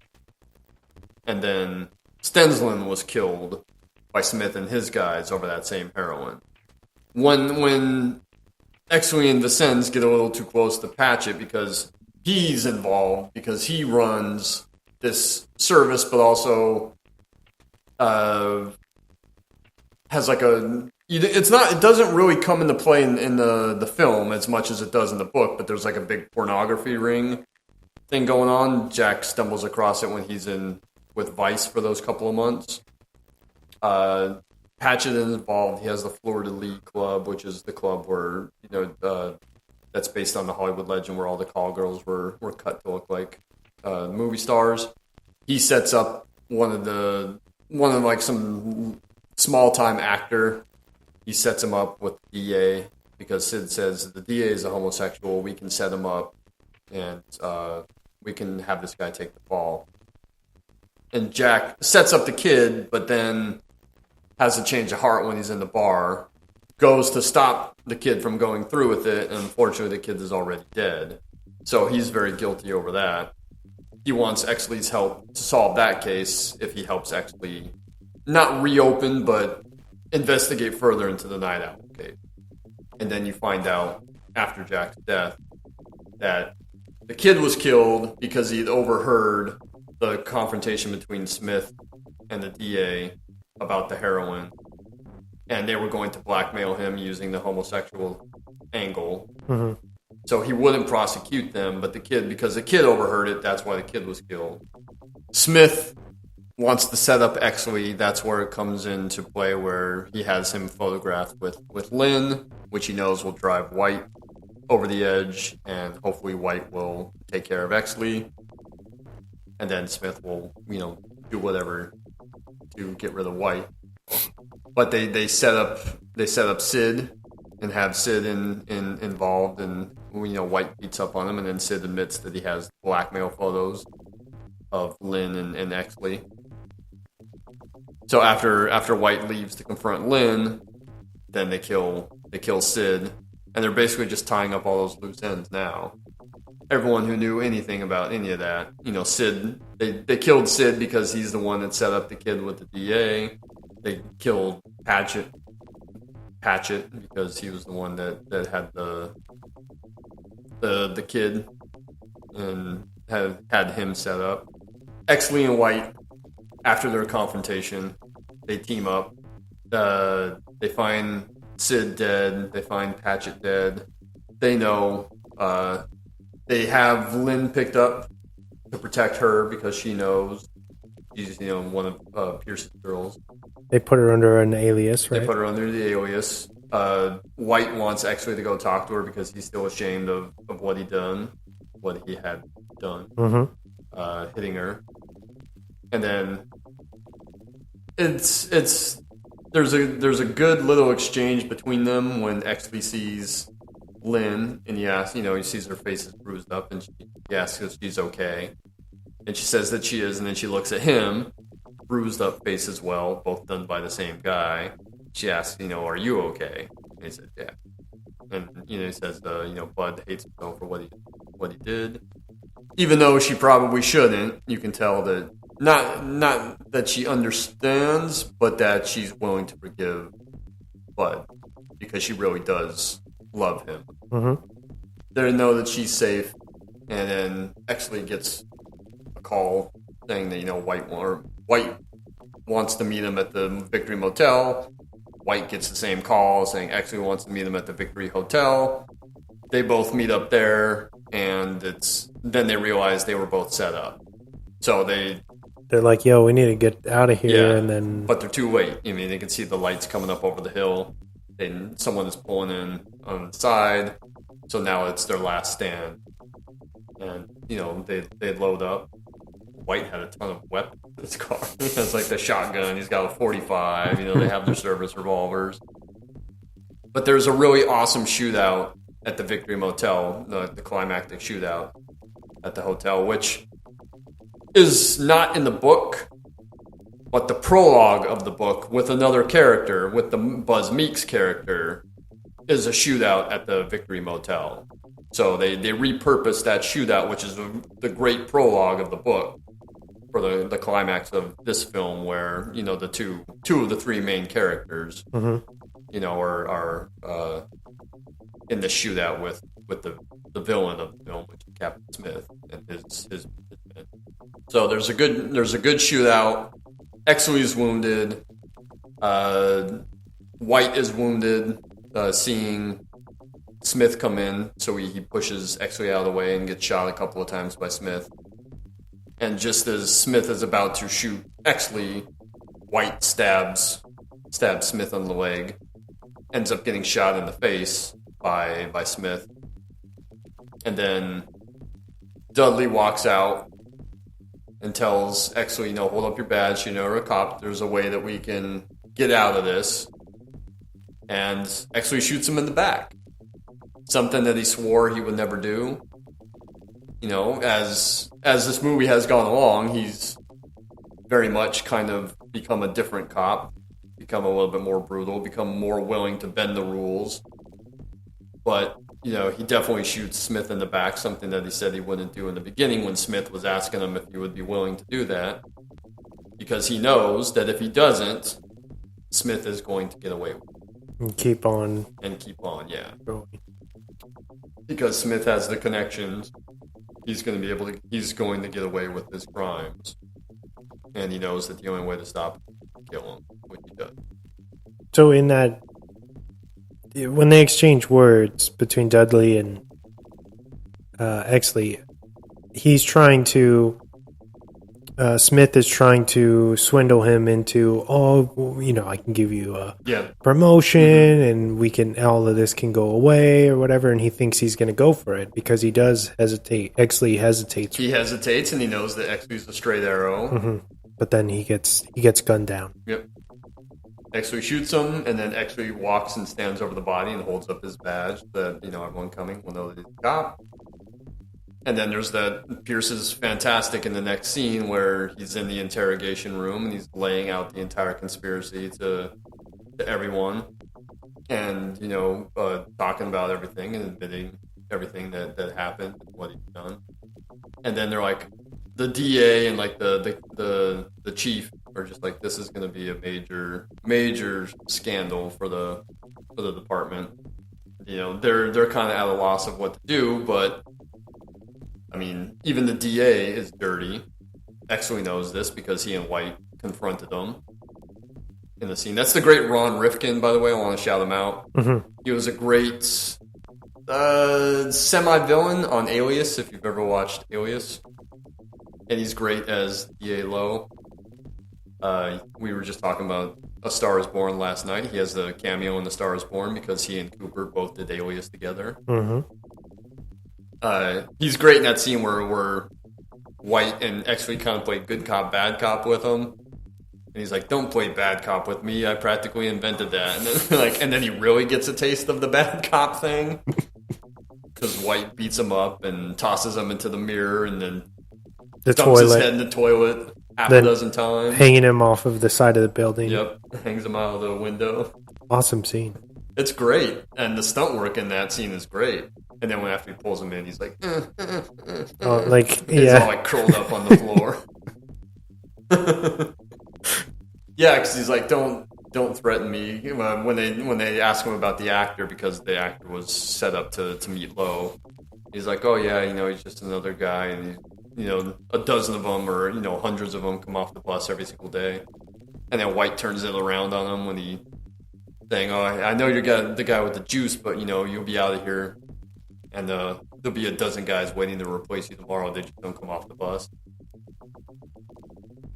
And then Stensland was killed by Smith and his guys over that same heroin. When Exley and Vincennes get a little too close to Patchett because he's involved, because he runs this service, but also has like it doesn't really come into play in the film as much as it does in the book, but there's like a big pornography ring thing going on. Jack stumbles across it when he's in with Vice for those couple of months. Patchett is involved. He has the Fleur de Lis Club, which is the club where that's based on the Hollywood legend where all the call girls were cut to look like movie stars. He sets up one of like some small time actor. He sets him up with the DA because Sid says the DA is a homosexual. We can set him up, and we can have this guy take the fall. And Jack sets up the kid, but then has a change of heart when he's in the bar, goes to stop the kid from going through with it, and unfortunately the kid is already dead. So he's very guilty over that. He wants Exley's help to solve that case if he helps Exley not reopen, but investigate further into the Night Owl case. And then you find out, after Jack's death, that the kid was killed because he'd overheard the confrontation between Smith and the DA about the heroin, and they were going to blackmail him using the homosexual angle. Mm-hmm. So he wouldn't prosecute them, but because the kid overheard it, that's why the kid was killed. Smith wants to set up Exley. That's where it comes into play, where he has him photographed with Lynn, which he knows will drive White over the edge, and hopefully White will take care of Exley, and then Smith will, do whatever to get rid of White. But they set up Sid and have Sid involved, and White beats up on him, and then Sid admits that he has blackmail photos of Lynn and Exley. So after White leaves to confront Lynn, then they kill Sid, And they're basically just tying up all those loose ends now. Everyone who knew anything about any of that, Sid, they killed Sid because he's the one that set up the kid with the DA. They killed Patchett because he was the one that had the kid and had him set up. Exley and White, after their confrontation, they team up. They find Sid dead. They find Patchett dead. They know. They have Lynn picked up to protect her because she knows she's one of Pierce's girls. They put her under an alias, right? They put her under the alias. White wants Exley to go talk to her because he's still ashamed of what he had done, hitting her. And then there's a good little exchange between them when Exley sees Lynn and he asks, he sees her face is bruised up and he asks if she's okay. And she says that she is, and then she looks at him, bruised up face as well, both done by the same guy. She asks, are you okay? And he said, yeah. And, he says, Bud hates himself for what he did. Even though she probably shouldn't, you can tell that, not that she understands, but that she's willing to forgive Bud because she really does love him. Mm-hmm. They know that she's safe, and then Exley gets a call saying that, White wants to meet him at the Victory Motel. White gets the same call saying Exley wants to meet him at the Victory Hotel. They both meet up there, and then they realize they were both set up. So they're like, yo, we need to get out of here, and then... But they're too late. They can see the lights coming up over the hill, and someone is pulling in on the side, so now it's their last stand. And, they load up. White had a ton of weapons in his car. He has like the shotgun, he's got a 45, they have their service revolvers. But there's a really awesome shootout at the Victory Motel, the climactic shootout at the hotel, which is not in the book, but the prologue of the book with another character, with the Buzz Meeks character, is a shootout at the Victory Motel. So they repurposed that shootout, which is the great prologue of the book, for the climax of this film, where the two of the three main characters, are in the shootout with the villain of the film, which is Captain Smith and his men. So there's a good shootout. Exley's wounded. White is wounded, seeing Smith come in, so he pushes Exley out of the way and gets shot a couple of times by Smith. And just as Smith is about to shoot Exley, White stabs Smith on the leg, ends up getting shot in the face by Smith. And then Dudley walks out and tells Exley, hold up your badge, you're a cop, there's a way that we can get out of this. And Exley shoots him in the back. Something that he swore he would never do. As this movie has gone along, he's very much kind of become a different cop, become a little bit more brutal, become more willing to bend the rules. But, he definitely shoots Smith in the back, something that he said he wouldn't do in the beginning when Smith was asking him if he would be willing to do that. Because he knows that if he doesn't, Smith is going to get away with it. And keep on, yeah. Going. Because Smith has the connections. He's going to get away with his crimes. And he knows that the only way to stop him is to kill him, which he does. So in that, when they exchange words between Dudley and Exley, he's trying to, Smith is trying to swindle him into, I can give you a promotion, and all of this can go away or whatever, and he thinks he's going to go for it because he does hesitate. Exley hesitates. He hesitates, and he knows that Exley's a straight arrow. Mm-hmm. But then he gets gunned down. Yep. Exley shoots him, and then Exley walks and stands over the body and holds up his badge that, everyone coming will know that he's a cop. And then there's that, Pierce is fantastic in the next scene where he's in the interrogation room and he's laying out the entire conspiracy to everyone. and talking about everything and admitting everything that happened and what he's done. And then they're like, the DA and like the chief are just like, this is going to be a major scandal for the department. They're kind of at a loss of what to do, but I mean, even the DA is dirty. Exley knows this because he and White confronted him in the scene. That's the great Ron Rifkin, by the way. I want to shout him out. Mm-hmm. He was a great semi-villain on Alias, if you've ever watched Alias. And he's great as DA Lowe. We were just talking about A Star Is Born last night. He has a cameo in A Star Is Born because he and Cooper both did Alias together. Mm-hmm. He's great in that scene where White and Exley kind of play good cop, bad cop with him. And he's like, don't play bad cop with me. I practically invented that. And then he really gets a taste of the bad cop thing. Because White beats him up and tosses him into the mirror and then dumps his head in the toilet half a dozen times. Hanging him off of the side of the building. Yep, hangs him out of the window. Awesome scene. It's great. And the stunt work in that scene is great. And then after he pulls him in, he's like, He's all like curled up on the floor. Yeah, because he's like, don't threaten me. When they ask him about the actor, because the actor was set up to meet Lowe, he's like, oh yeah, he's just another guy, and a dozen of them or hundreds of them come off the bus every single day. And then White turns it around on him when he saying, oh, I know you're the guy with the juice, but you'll be out of here. And there'll be a dozen guys waiting to replace you tomorrow. They just don't come off the bus.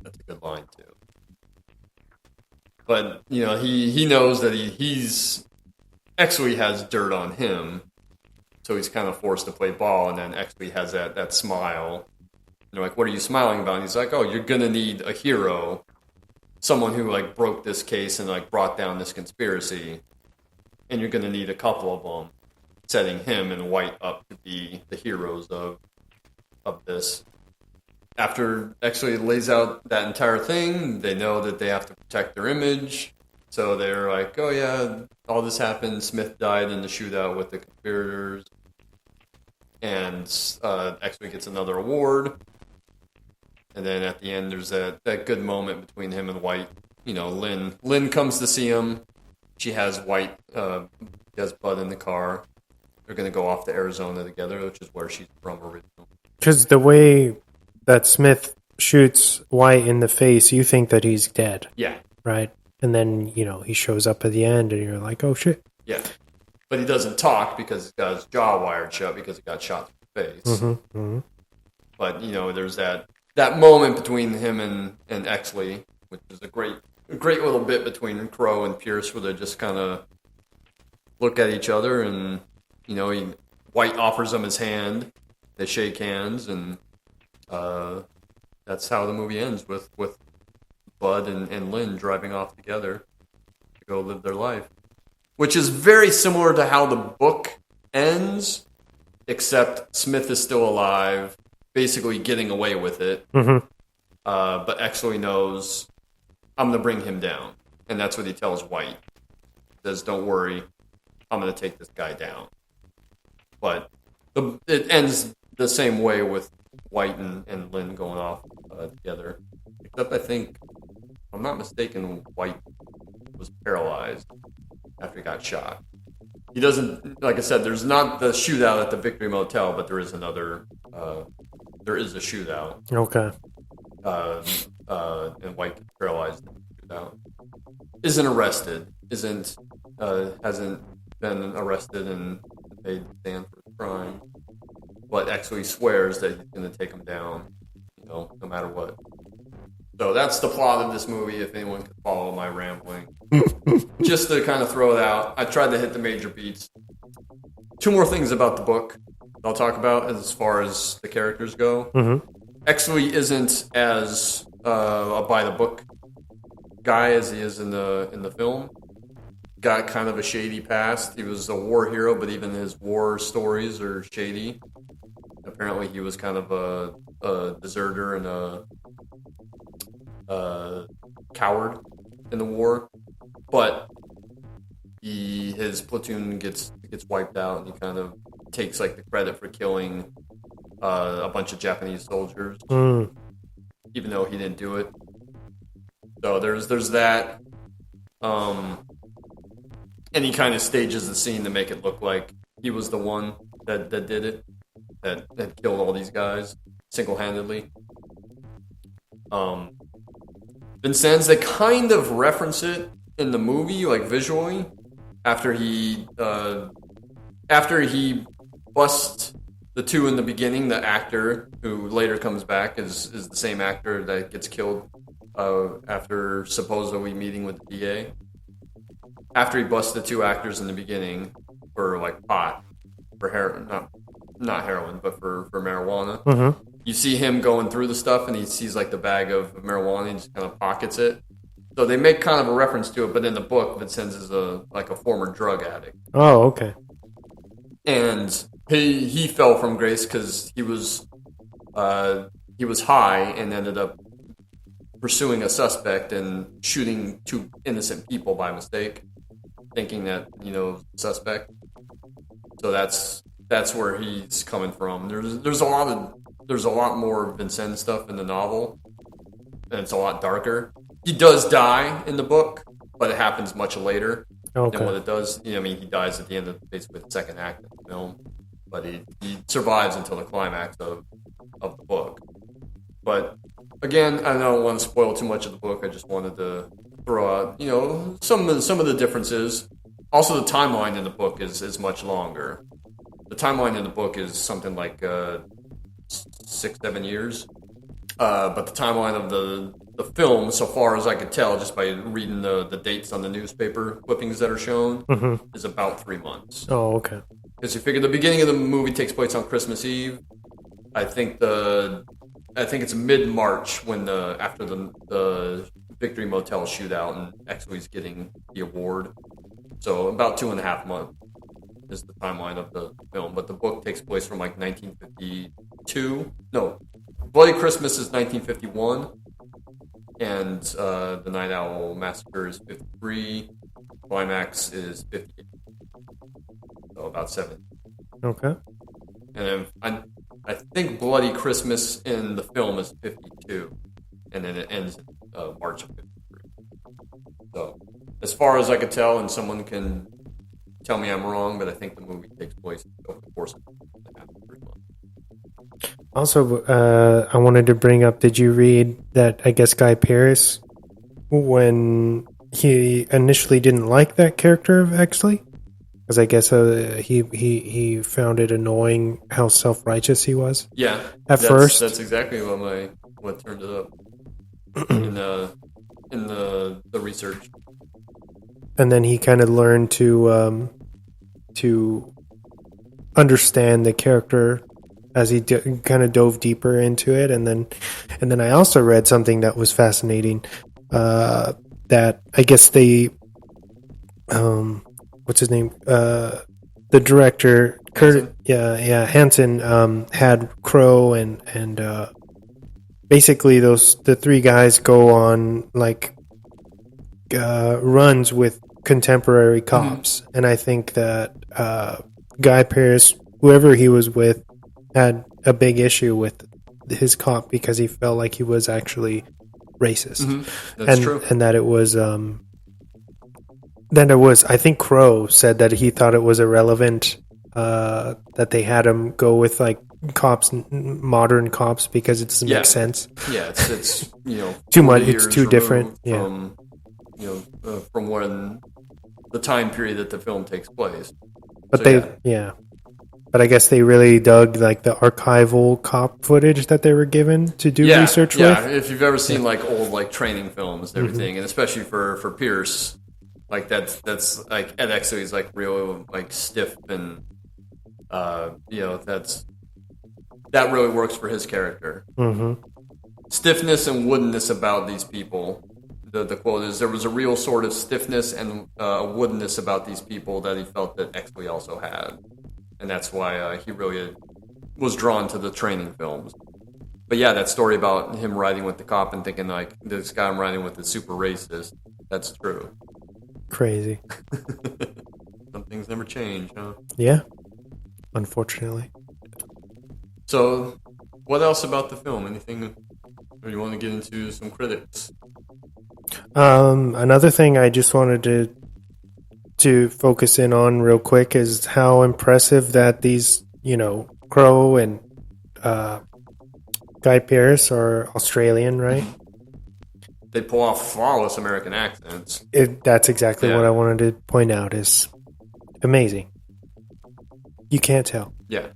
That's a good line, too. But, he knows that he's... Exley has dirt on him, so he's kind of forced to play ball, and then Exley has that smile. And they're like, what are you smiling about? And he's like, oh, you're going to need a hero. Someone who, like, broke this case and, like, brought down this conspiracy. And you're going to need a couple of them, setting him and White up to be the heroes of this. After Exley lays out that entire thing, they know that they have to protect their image. So they're like, oh yeah, all this happened. Smith died in the shootout with the conspirators. And Exley gets another award. And then at the end, there's that good moment between him and White. Lynn comes to see him. She has White, she has Bud in the car. They're going to go off to Arizona together, which is where she's from originally. Because the way that Smith shoots White in the face, you think that he's dead. Yeah. Right? And then, he shows up at the end and you're like, oh shit. Yeah. But he doesn't talk because he's got his jaw wired shut because he got shot in the face. Mm-hmm, mm-hmm. But, there's that moment between him and Exley, which is a great little bit between Crow and Pierce where they just kind of look at each other and, White offers him his hand. They shake hands, and that's how the movie ends with Bud and Lynn driving off together to go live their life. Which is very similar to how the book ends, except Smith is still alive, basically getting away with it. Mm-hmm. But Exley knows, I'm going to bring him down. And that's what he tells White. He says, don't worry, I'm going to take this guy down. But it ends the same way with White and Lynn going off together. Except I think, if I'm not mistaken, White was paralyzed after he got shot. He doesn't, like I said, there's not the shootout at the Victory Motel, but there is a shootout. Okay. And White gets paralyzed in the shootout. Isn't arrested. Hasn't been arrested and paid to stand for his crime. But Exley swears that he's going to take him down, no matter what. So that's the plot of this movie, if anyone could follow my rambling. Just to kind of throw it out, I tried to hit the major beats. Two more things about the book I'll talk about as far as the characters go. Mm-hmm. Exley isn't as a by-the-book guy as he is in the film. Got kind of a shady past. He was a war hero, but even his war stories are shady. Apparently he was kind of a deserter and a coward in the war. But his platoon gets wiped out, and he kind of takes like the credit for killing a bunch of Japanese soldiers, even though he didn't do it. So there's that. And he kind of stages the scene to make it look like he was the one that did it, that killed all these guys single-handedly. Vincennes, they kind of reference it in the movie, like visually, after he busts the two in the beginning. The actor who later comes back is the same actor that gets killed after supposedly meeting with the DA. After he busts the two actors in the beginning for like pot, for heroin, not heroin, but for marijuana. Mm-hmm. You see him going through the stuff, and he sees like the bag of marijuana, and he just kind of pockets it. So they make kind of a reference to it, but in the book, Vincennes is a former drug addict. Oh, okay. And he fell from grace because he was high and ended up pursuing a suspect and shooting two innocent people by mistake, thinking that suspect. So that's where he's coming from. There's a lot more Vincennes stuff in the novel, and it's a lot darker. He does die in the book, but it happens much later than what it does. He dies at the end of basically the second act of the film, but he survives until the climax of the book. But again, I don't want to spoil too much of the book. I just wanted to throw out, some of the differences. Also, the timeline in the book is much longer. The timeline in the book is something like 6-7 years, but the timeline of the film, so far as I could tell, just by reading the dates on the newspaper clippings that are shown, is about 3 months. Oh, okay. Because you figure the beginning of the movie takes place on Christmas Eve. I think it's mid-March when after the Victory Motel shootout and Exley's getting the award. So about 2.5 months is the timeline of the film. But the book takes place from like 1952. No, Bloody Christmas is 1951. And the Night Owl Massacre is 53. Climax is 58. So about 7. Okay. And then I think Bloody Christmas in the film is 52, and then it ends in March of 53. So, as far as I could tell, and someone can tell me I'm wrong, but I think the movie takes place over the course of 3 months. Also, I wanted to bring up, did you read that, I guess, Guy Pearce, when he initially didn't like that character of Exley? Because I guess he found it annoying how self-righteous he was. Yeah, first. That's exactly what turned it up in the research. And then he kind of learned to understand the character as he kind of dove deeper into it. And then I also read something that was fascinating. That I guess they. What's his name? The director, Hansen, had Crow and basically the three guys go on like runs with contemporary cops, and I think that Guy Pearce, whoever he was with, had a big issue with his cop because he felt like he was actually racist. That's true, and that it was. Then it was, I think Crow said that he thought it was irrelevant that they had him go with like cops, modern cops, because it doesn't make sense. Yeah, it's too much. It's too different. From from when the time period that the film takes place. But but I guess they really dug like the archival cop footage that they were given to do research with. Yeah, if you've ever seen like old like training films and everything, and especially for Pierce. Like that's like Ed Exley is like real like stiff and that really works for his character. Stiffness and woodenness about these people. The quote is, there was a real sort of stiffness and a woodenness about these people that he felt that Exley also had, and that's why he really was drawn to the training films. But yeah, that story about him riding with the cop and thinking like, this guy I'm riding with is super racist. That's true. Crazy. things never change, huh? Yeah, unfortunately. So, what else about the film? Anything, or you want to get into some critics? Another thing I just wanted to focus in on real quick is how impressive that these, Crow and Guy Pearce are Australian, right? They pull off flawless American accents. That's exactly what I wanted to point out. Is amazing. You can't tell. Yeah.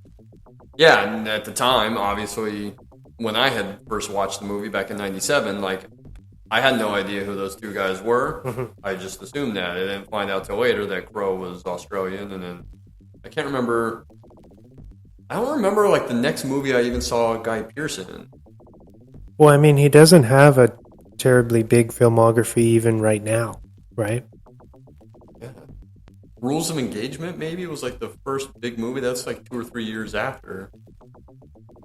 Yeah, and at the time, obviously, when I had first watched the movie back in 97, I had no idea who those two guys were. Mm-hmm. I just assumed that. I didn't find out till later that Crow was Australian, and then I can't remember. I don't remember, the next movie I even saw Guy Pearce in. Well, I mean, he doesn't have a terribly big filmography even right now, right? Yeah. Rules of Engagement, maybe, was the first big movie. That's 2 or 3 years after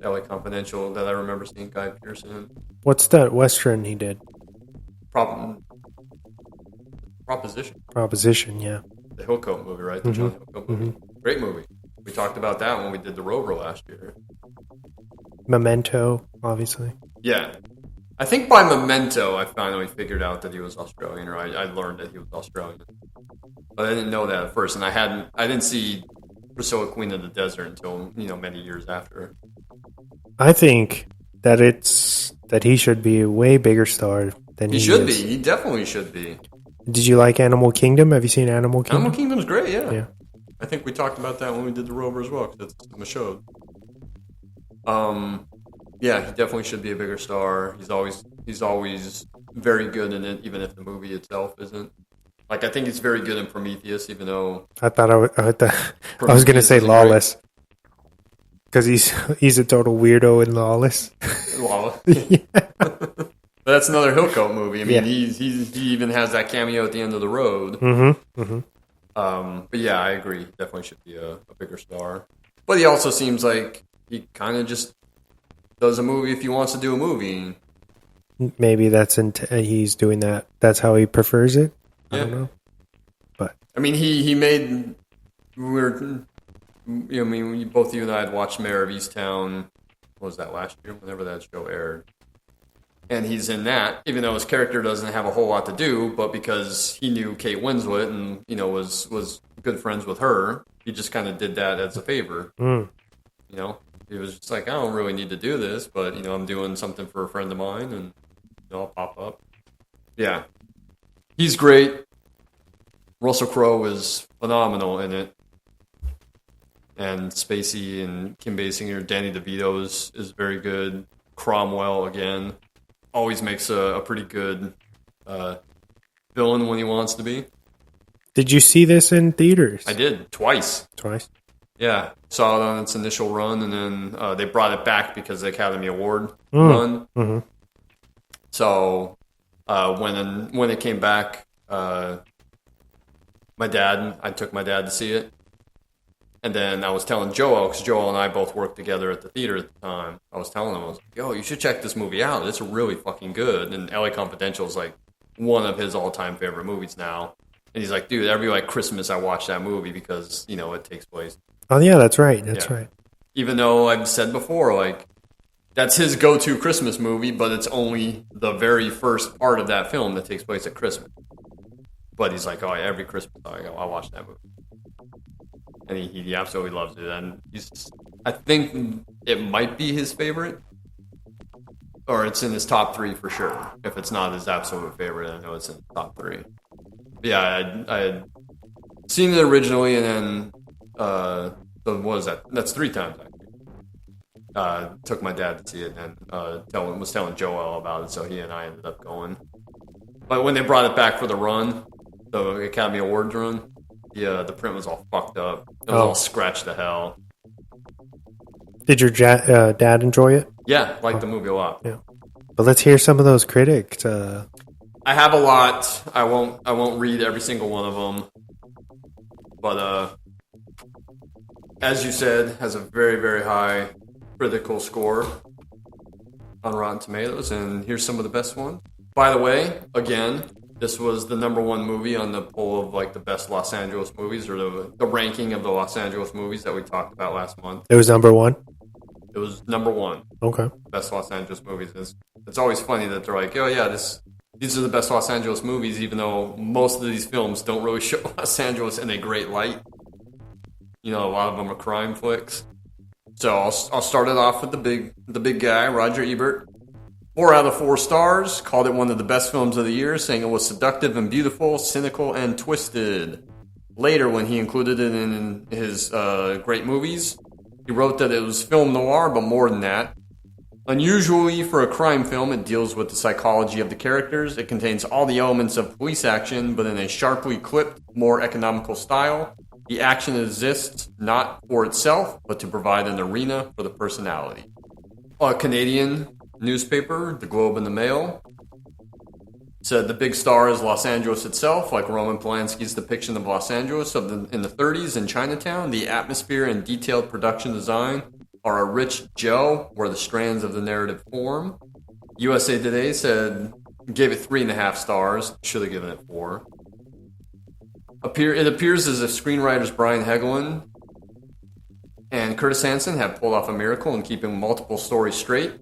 LA Confidential that I remember seeing Guy Pearce in. What's that Western he did? Proposition, yeah. The Hillcoat movie, right? The John Hillcoat movie. Mm-hmm. Great movie. We talked about that when we did the Rover last year. Memento, obviously. Yeah. I think by Memento, I finally figured out that he was Australian, or I learned that he was Australian. But I didn't know that at first, and I didn't see Priscilla, Queen of the Desert until, many years after. I think that he should be a way bigger star than he should is. be. He definitely should be. Did you like Animal Kingdom? Have you seen Animal Kingdom? Animal Kingdom's great, yeah. Yeah. I think we talked about that when we did the Rover as well, because that's the show. Yeah, he definitely should be a bigger star. He's always very good in it, even if the movie itself isn't. I think he's very good in Prometheus, even though I was going to say Lawless, because he's a total weirdo in Lawless. Lawless. But that's another Hillcoat movie. I mean, he even has that cameo at the end of The Road. Mm-hmm. Mm-hmm. But yeah, I agree. He definitely should be a bigger star. But he also seems like he kind of just does a movie if he wants to do a movie. Maybe he's doing that. That's how he prefers it. I don't know. But I mean, he made. Both you and I had watched Mayor of Easttown. What was that, last year? Whenever that show aired. And he's in that, even though his character doesn't have a whole lot to do, but because he knew Kate Winslet and, was good friends with her, he just kind of did that as a favor. Mm. He was just I don't really need to do this, but, I'm doing something for a friend of mine, and I'll pop up. Yeah. He's great. Russell Crowe is phenomenal in it. And Spacey and Kim Basinger, Danny DeVito is very good. Cromwell, again, always makes a pretty good villain when he wants to be. Did you see this in theaters? I did, twice. Twice? Yeah. Saw it on its initial run, and then they brought it back because of the Academy Award run. Mm-hmm. So when it came back, I took my dad to see it. And then I was telling Joel, because Joel and I both worked together at the theater at the time. I was telling him, I was like, yo, you should check this movie out. It's really fucking good. And LA Confidential is one of his all-time favorite movies now. And he's like, dude, every Christmas I watch that movie because, it takes place. Oh, yeah, that's right. That's right. Even though I've said before, that's his go-to Christmas movie, but it's only the very first part of that film that takes place at Christmas. But he's like, oh, yeah, every Christmas I watch that movie. And he absolutely loves it. And I think it might be his favorite. Or it's in his top 3 for sure. If it's not his absolute favorite, I know it's in the top 3. But yeah, I had seen it originally, and then what was that? That's 3 times, actually. Took my dad to see it, and was telling Joel about it, so he and I ended up going. But when they brought it back for the run, the Academy Awards run, the print was all fucked up. It was all scratched to hell. Did your dad enjoy it? Yeah, liked the movie a lot. Yeah. But let's hear some of those critics. I have a lot. I won't read every single one of them. But as you said, has a very, very high critical score on Rotten Tomatoes, and here's some of the best ones. By the way, again, This was the number one movie on the poll of like the best Los Angeles movies, or the ranking of the Los Angeles movies that we talked about last month. It was number one? It was number one. Okay. Best Los Angeles movies. It's always funny that they're like, oh yeah, these are the best Los Angeles movies, even though most of these films don't really show Los Angeles in a great light. You know, a lot of them are crime flicks. So I'll start it off with the big guy, Roger Ebert. 4 out of 4 stars, called it one of the best films of the year, saying it was seductive and beautiful, cynical and twisted. Later, when he included it in his great movies, he wrote that it was film noir, but more than that. Unusually for a crime film, it deals with the psychology of the characters. It contains all the elements of police action, but in a sharply clipped, more economical style. The action exists not for itself, but to provide an arena for the personality. A Canadian newspaper, the Globe and the Mail, said the big star is Los Angeles itself, like Roman Polanski's depiction of Los Angeles in the 30s in Chinatown. The atmosphere and detailed production design are a rich gel where the strands of the narrative form. USA Today gave it 3.5 stars, should have given it 4. It appears as if screenwriters Brian Helgeland and Curtis Hanson have pulled off a miracle in keeping multiple stories straight.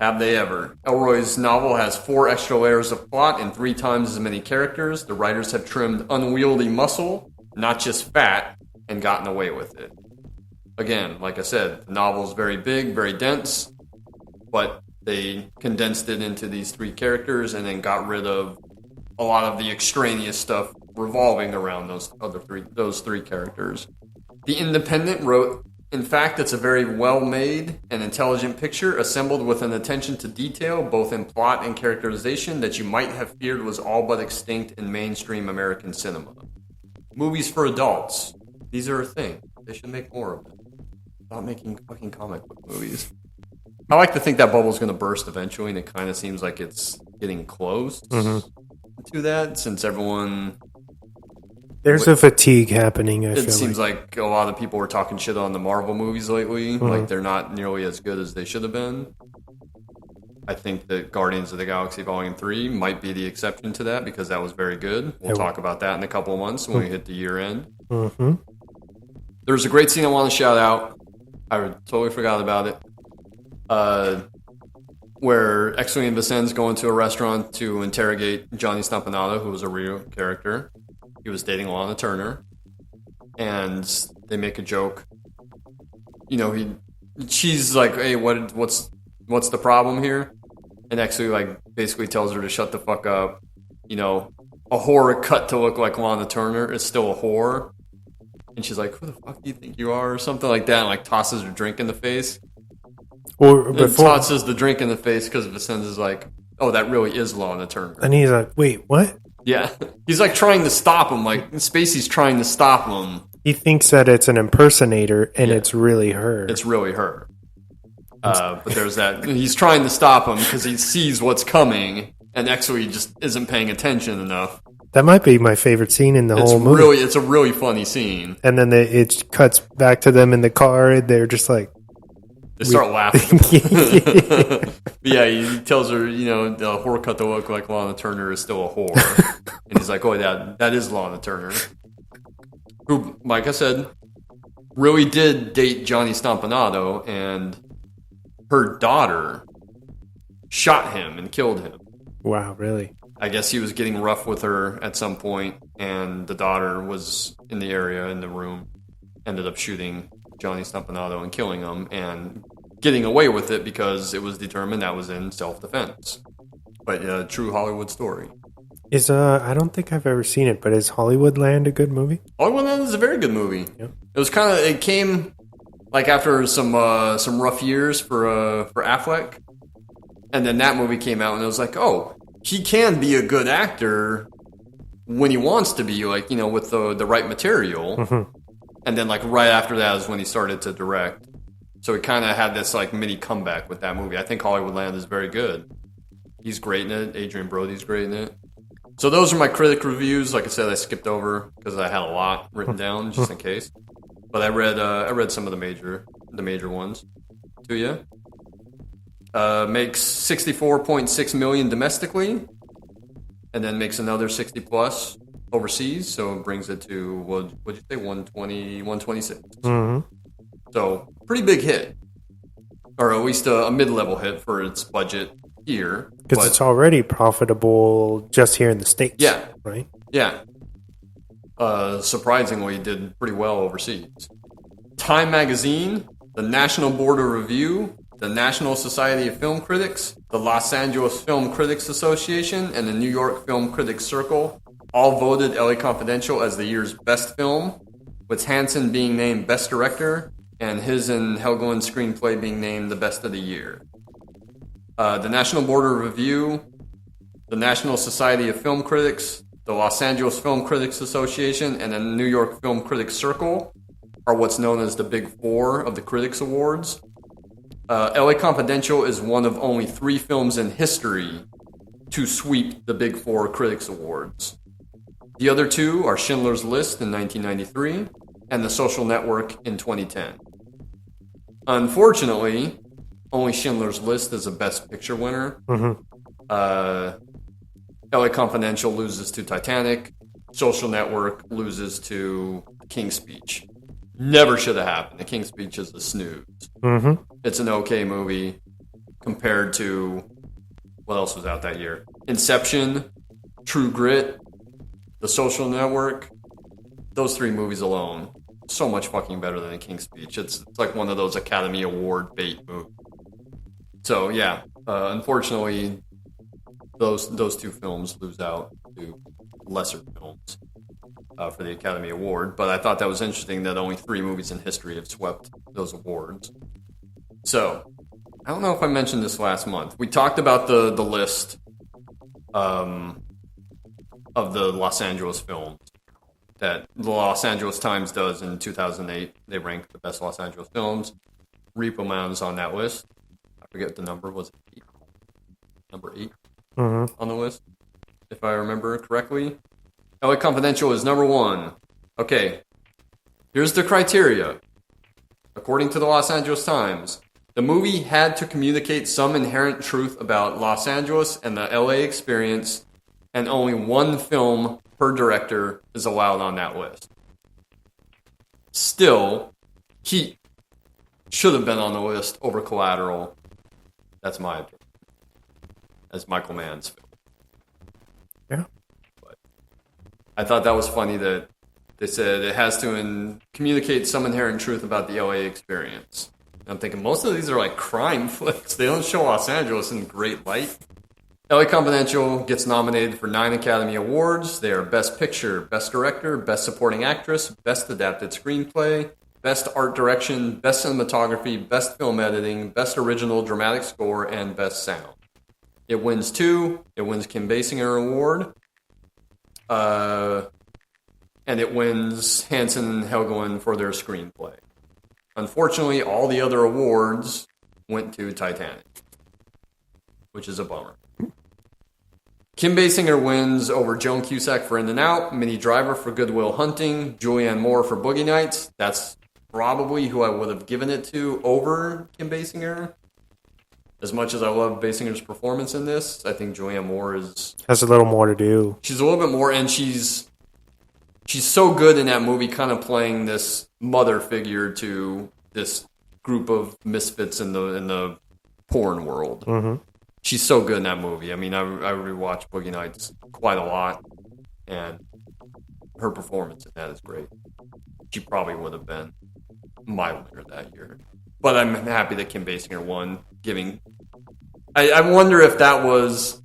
Have they ever? Elroy's novel has 4 extra layers of plot and 3 times as many characters. The writers have trimmed unwieldy muscle, not just fat, and gotten away with it. Again, like I said, the novel's very big, very dense, but they condensed it into these 3 characters and then got rid of a lot of the extraneous stuff revolving around those three characters. The Independent wrote, in fact, it's a very well-made and intelligent picture assembled with an attention to detail, both in plot and characterization, that you might have feared was all but extinct in mainstream American cinema. Movies for adults. These are a thing. They should make more of them. Stop making fucking comic book movies. I like to think that bubble's going to burst eventually, and it kind of seems like it's getting close to that, since everyone... There's a fatigue happening, I feel It seems like a lot of people were talking shit on the Marvel movies lately. Like, they're not nearly as good as they should have been. I think that Guardians of the Galaxy Volume 3 might be the exception to that, because that was very good. We'll talk about that in a couple of months when we hit the year end. There's a great scene I want to shout out. I totally forgot about it. Where X-Wing and Vicen's go into a restaurant to interrogate Johnny Stompanato, who was a real character. He was dating Lana Turner, and they make a joke. You know, she's like, "Hey, what's the problem here?" And actually, like, basically tells her to shut the fuck up. You know, a whore cut to look like Lana Turner is still a whore, and she's like, "Who the fuck do you think you are?" or something like that, and like tosses her drink in the face. Or tosses the drink in the face because Vicens is like, "Oh, that really is Lana Turner," and he's like, "Wait, what?" Yeah, he's like trying to stop him. Like Spacey's trying to stop him. He thinks that it's an impersonator, and it's really her. It's really her. But there's that. He's trying to stop him because he sees what's coming, and actually just isn't paying attention enough. That might be my favorite scene in the whole movie. It's a really funny scene. And then it cuts back to them in the car, and they're just like... They start laughing. Yeah, he tells her, you know, the whore cut to look like Lana Turner is still a whore. And he's like, "Oh, that is Lana Turner." Who, like I said, really did date Johnny Stompanato, and her daughter shot him and killed him. Wow, really? I guess he was getting rough with her at some point, and the daughter was in the area, in the room, ended up shooting Johnny Stompanato and killing him, and getting away with it because it was determined that was in self-defense. But true Hollywood story. I don't think I've ever seen it, but is Hollywoodland a good movie? Hollywoodland is a very good movie. Yeah. It came like after some rough years for Affleck, and then that movie came out, and it was like, oh, he can be a good actor when he wants to be, like, you know, with the right material. And then, like, right after that is when he started to direct. So he kind of had this, like, mini comeback with that movie. I think Hollywoodland is very good. He's great in it. Adrian Brody's great in it. So those are my critic reviews. Like I said, I skipped over because I had a lot written down just in case. But I read some of the major ones to you. Makes $64.6 million domestically. and then makes another 60 plus overseas, so it brings it to, what'd you say, 120, 126. Mm-hmm. So, pretty big hit. Or at least a mid-level hit for its budget here. Because it's already profitable just here in the States. Yeah. Right? Yeah. Surprisingly, did pretty well overseas. Time Magazine, the National Board of Review, the National Society of Film Critics, the Los Angeles Film Critics Association, and the New York Film Critics Circle all voted LA Confidential as the year's best film, with Hansen being named Best Director and his and Helgeland's screenplay being named the Best of the Year. The National Board of Review, the National Society of Film Critics, the Los Angeles Film Critics Association, and the New York Film Critics Circle are what's known as the Big Four of the Critics Awards. LA Confidential is one of only 3 films in history to sweep the Big Four Critics Awards. The other 2 are Schindler's List in 1993 and The Social Network in 2010. Unfortunately, only Schindler's List is a Best Picture winner. Mm-hmm. LA Confidential loses to Titanic. Social Network loses to King's Speech. Never should have happened. The King's Speech is a snooze. Mm-hmm. It's an okay movie compared to what else was out that year? Inception, True Grit, The Social Network. Those 3 movies alone, so much fucking better than The King's Speech. It's like one of those Academy Award bait movies. So yeah, unfortunately, those 2 films lose out to lesser films for the Academy Award. But I thought that was interesting that only 3 movies in history have swept those awards. So, I don't know if I mentioned this last month. We talked about the list of the Los Angeles films that the Los Angeles Times does in 2008. They rank the best Los Angeles films. Repo Man is on that list. I forget the number. Was it 8? Number 8 on the list, if I remember correctly. LA Confidential is number 1. Okay, here's the criteria. According to the Los Angeles Times, the movie had to communicate some inherent truth about Los Angeles and the LA experience, and only 1 film per director is allowed on that list. Still, Heat should have been on the list over Collateral. That's my opinion. As Michael Mann's film. Yeah. But I thought that was funny that they said it has to communicate some inherent truth about the LA experience. And I'm thinking most of these are like crime flicks. They don't show Los Angeles in great light. LA Confidential gets nominated for 9 Academy Awards. They are Best Picture, Best Director, Best Supporting Actress, Best Adapted Screenplay, Best Art Direction, Best Cinematography, Best Film Editing, Best Original Dramatic Score, and Best Sound. It wins 2. It wins Kim Basinger Award. And it wins Hansen and Helgeland for their screenplay. Unfortunately, all the other awards went to Titanic, which is a bummer. Kim Basinger wins over Joan Cusack for In and Out, Minnie Driver for Good Will Hunting, Julianne Moore for Boogie Nights. That's probably who I would have given it to over Kim Basinger. As much as I love Basinger's performance in this, I think Julianne Moore has a little more to do. She's a little bit more, and she's so good in that movie, kind of playing this mother figure to this group of misfits in the porn world. Mm-hmm. She's so good in that movie. I mean, I rewatch Boogie Nights quite a lot, and her performance in that is great. She probably would have been my winner that year. But I'm happy that Kim Basinger won, I wonder if that was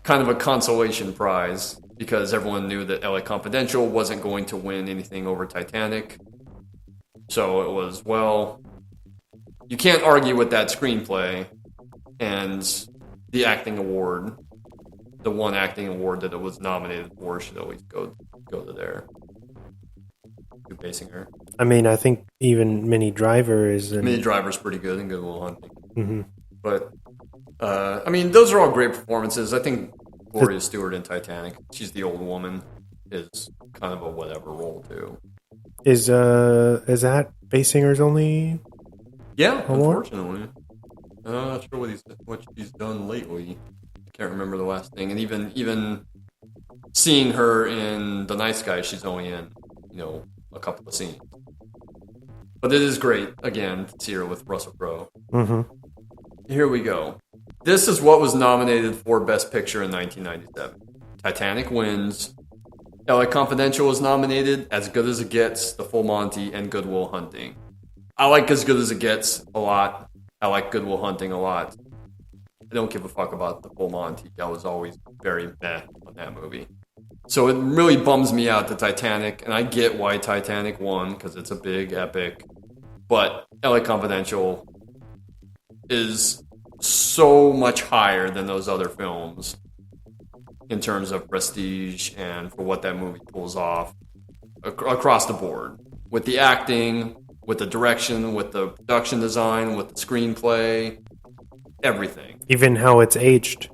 kind of a consolation prize, because everyone knew that LA Confidential wasn't going to win anything over Titanic. So it was, well, you can't argue with that screenplay, and the acting award, the one acting award that it was nominated for, should always go to there. To Basinger. I mean, I think even Minnie Driver is... Minnie Driver's pretty good in Good Will Hunting. Mm-hmm. But, I mean, those are all great performances. I think Gloria Stewart in Titanic, she's the old woman, is kind of a whatever role, too. Is that Basinger's only Yeah, award? Unfortunately. I'm not sure what she's done lately. Can't remember the last thing. And even seeing her in The Nice Guy, she's only in, a couple of scenes. But it is great, again, to see her with Russell Crowe. Mm-hmm. Here we go. This is what was nominated for Best Picture in 1997. Titanic wins. LA Confidential was nominated, As Good as It Gets, The Full Monty, and Good Will Hunting. I like As Good as It Gets a lot. I like Good Will Hunting a lot. I don't give a fuck about The Full Monty. I was always very meh on that movie. So it really bums me out, the Titanic, and I get why Titanic won, because it's a big epic. But LA Confidential is so much higher than those other films in terms of prestige and for what that movie pulls off across the board. With the acting, with the direction, with the production design, with the screenplay, everything. Even how it's aged,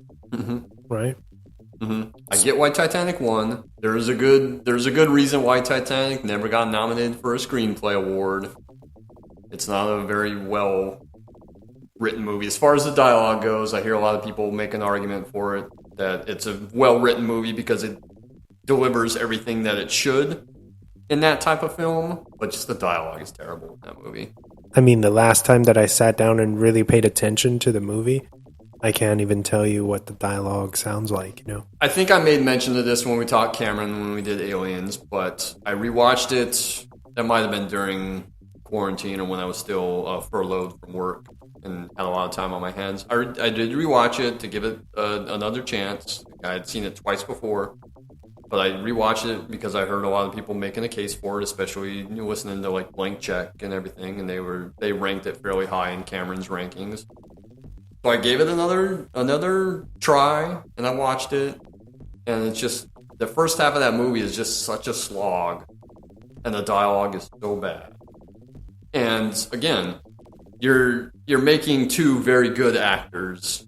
right? Mm-hmm. I get why Titanic won. There's a good reason why Titanic never got nominated for a screenplay award. It's not a very well written movie. As far as the dialogue goes, I hear a lot of people make an argument for it, that it's a well-written movie because it delivers everything that it should in that type of film, but just the dialogue is terrible in that movie. I mean, the last time that I sat down and really paid attention to the movie, I can't even tell you what the dialogue sounds like, I think I made mention of this when we talked Cameron, when we did Aliens, but I rewatched it. That might have been during quarantine or when I was still furloughed from work and had a lot of time on my hands. I did rewatch it to give it another chance. I had seen it twice before, but I rewatched it because I heard a lot of people making a case for it, especially listening to like Blank Check and everything, and they ranked it fairly high in Cameron's rankings. So I gave it another try, and I watched it, and it's just the first half of that movie is just such a slog, and the dialogue is so bad. And again, you're making two very good actors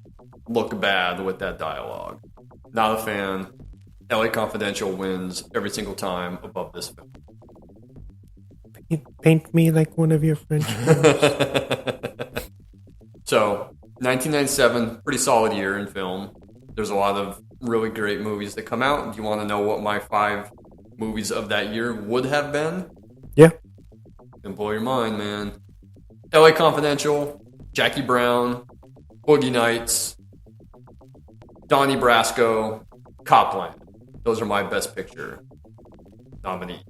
look bad with that dialogue. Not a fan. LA Confidential wins every single time above this film. Paint me like one of your French films. So, 1997, pretty solid year in film. There's a lot of really great movies that come out. Do you want to know what my 5 movies of that year would have been? Yeah. Can blow your mind, man. LA Confidential, Jackie Brown, Boogie Nights, Donnie Brasco, Copland. Those are my Best Picture nominees.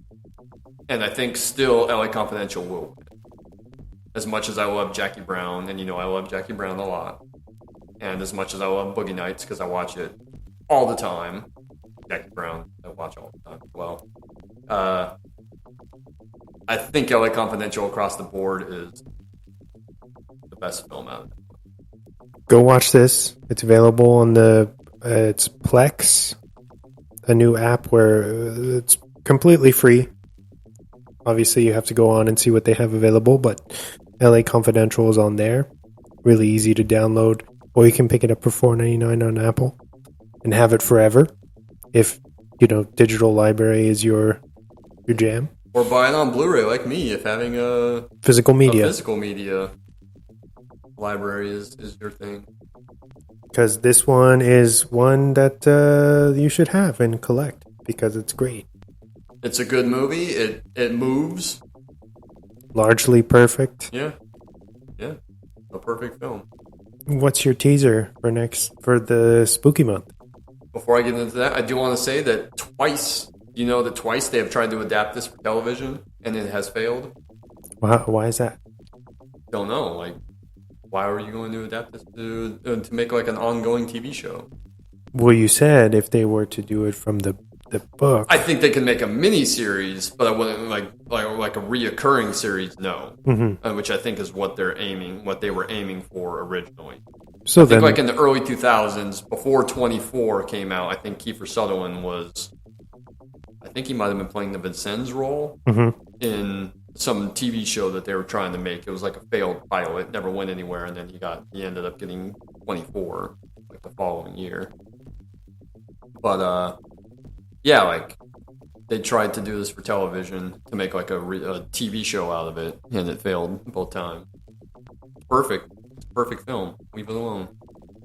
And I think still LA Confidential will win. As much as I love Jackie Brown, and I love Jackie Brown a lot, and as much as I love Boogie Nights because I watch it all the time, Jackie Brown I watch all the time as well. I think LA Confidential across the board is the best film out of it. Go watch this. It's available on it's Plex, a new app where it's completely free. Obviously, you have to go on and see what they have available, but LA Confidential is on there. Really easy to download, or you can pick it up for $4.99 on Apple and have it forever. If digital library is your jam, or buy it on Blu-ray like me. If having a physical media library is your thing. Because this one is one that you should have and collect because it's great. It's a good movie. It moves. Largely perfect. Yeah. A perfect film. What's your teaser for the spooky month? Before I get into that, I do want to say that twice they have tried to adapt this for television and it has failed. Why is that? Don't know. Like, why are you going to adapt this to make like an ongoing TV show? Well, you said if they were to do it from the book. I think they can make a mini series, but I wouldn't like a reoccurring series. No, which I think is what they were aiming for originally. So I think like in the early 2000s, before 24 came out, I think Kiefer Sutherland he might have been playing the Vincennes role in some TV show that they were trying to make. It was like a failed pilot, never went anywhere, and then he ended up getting 24 like the following year. But yeah, like they tried to do this for television to make like a TV show out of it, and it failed both times. Perfect film. Leave it alone.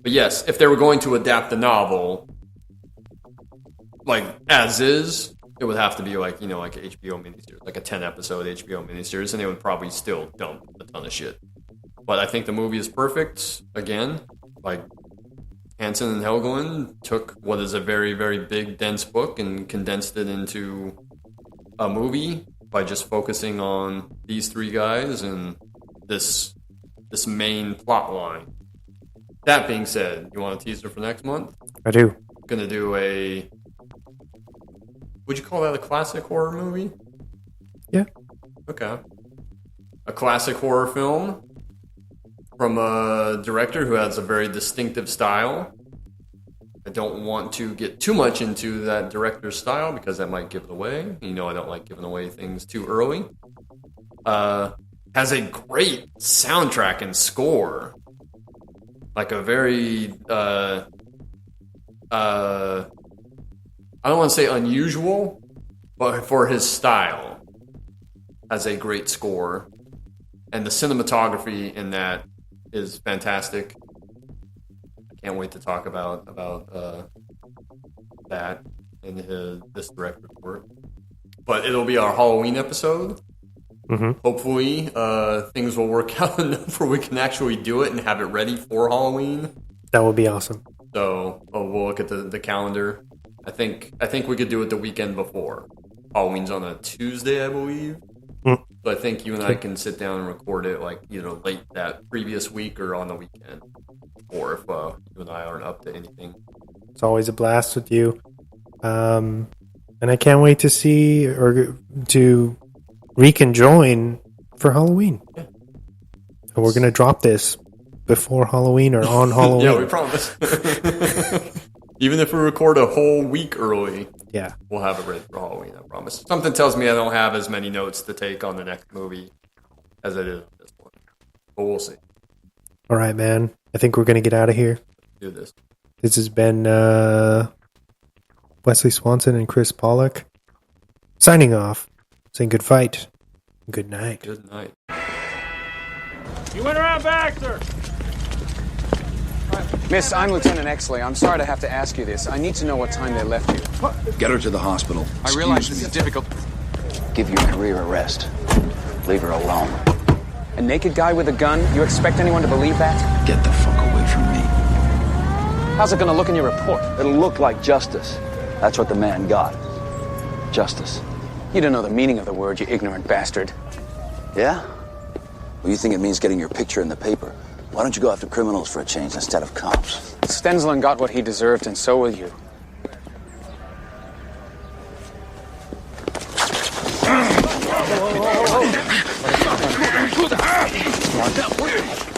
But yes, if they were going to adapt the novel, like, as is, it would have to be like, like an HBO miniseries, like a 10-episode HBO miniseries, and they would probably still dump a ton of shit. But I think the movie is perfect. Again, like, Hansen and Helgelin took what is a very, very big, dense book and condensed it into a movie by just focusing on these three guys and this main plot line. That being said, you want a teaser for next month? I do. Gonna do would you call that a classic horror movie? Yeah. Okay. A classic horror film from a director who has a very distinctive style. I don't want to get too much into that director's style because that might give it away. I don't like giving away things too early. Has a great soundtrack and score. Like a very, I don't want to say unusual, but for his style, has a great score. And the cinematography in that is fantastic. I can't wait to talk about that in this director's work. But it'll be our Halloween episode. Mm-hmm. Hopefully, things will work out enough where we can actually do it and have it ready for Halloween. That would be awesome. So we'll look at the calendar. I think we could do it the weekend before. Halloween's on a Tuesday, I believe. Mm. So I think you and I can sit down and record it like late that previous week or on the weekend, or if you and I aren't up to anything. It's always a blast with you, and I can't wait to see or to reconjoin for Halloween. Yeah. And we're gonna drop this before Halloween or on Halloween. Yeah, we promise. Even if we record a whole week early, yeah, we'll have it ready for Halloween, I promise. Something tells me I don't have as many notes to take on the next movie as I did on this one. But we'll see. All right, man. I think we're going to get out of here. Do this. This has been Wesley Swanson and Chris Pawlak signing off, saying good fight, good night. Good night. You went around Baxter! Miss, I'm Lieutenant Exley. I'm sorry to have to ask you this. I need to know what time they left you. Get her to the hospital. I realize this is difficult. Give your career a rest. Leave her alone. A naked guy with a gun? You expect anyone to believe that? Get the fuck away from me. How's it gonna look in your report? It'll look like justice. That's what the man got. Justice. You don't know the meaning of the word, you ignorant bastard. Yeah? Well, you think it means getting your picture in the paper. Why don't you go after criminals for a change instead of cops? Stensland got what he deserved, and so will you. Come on.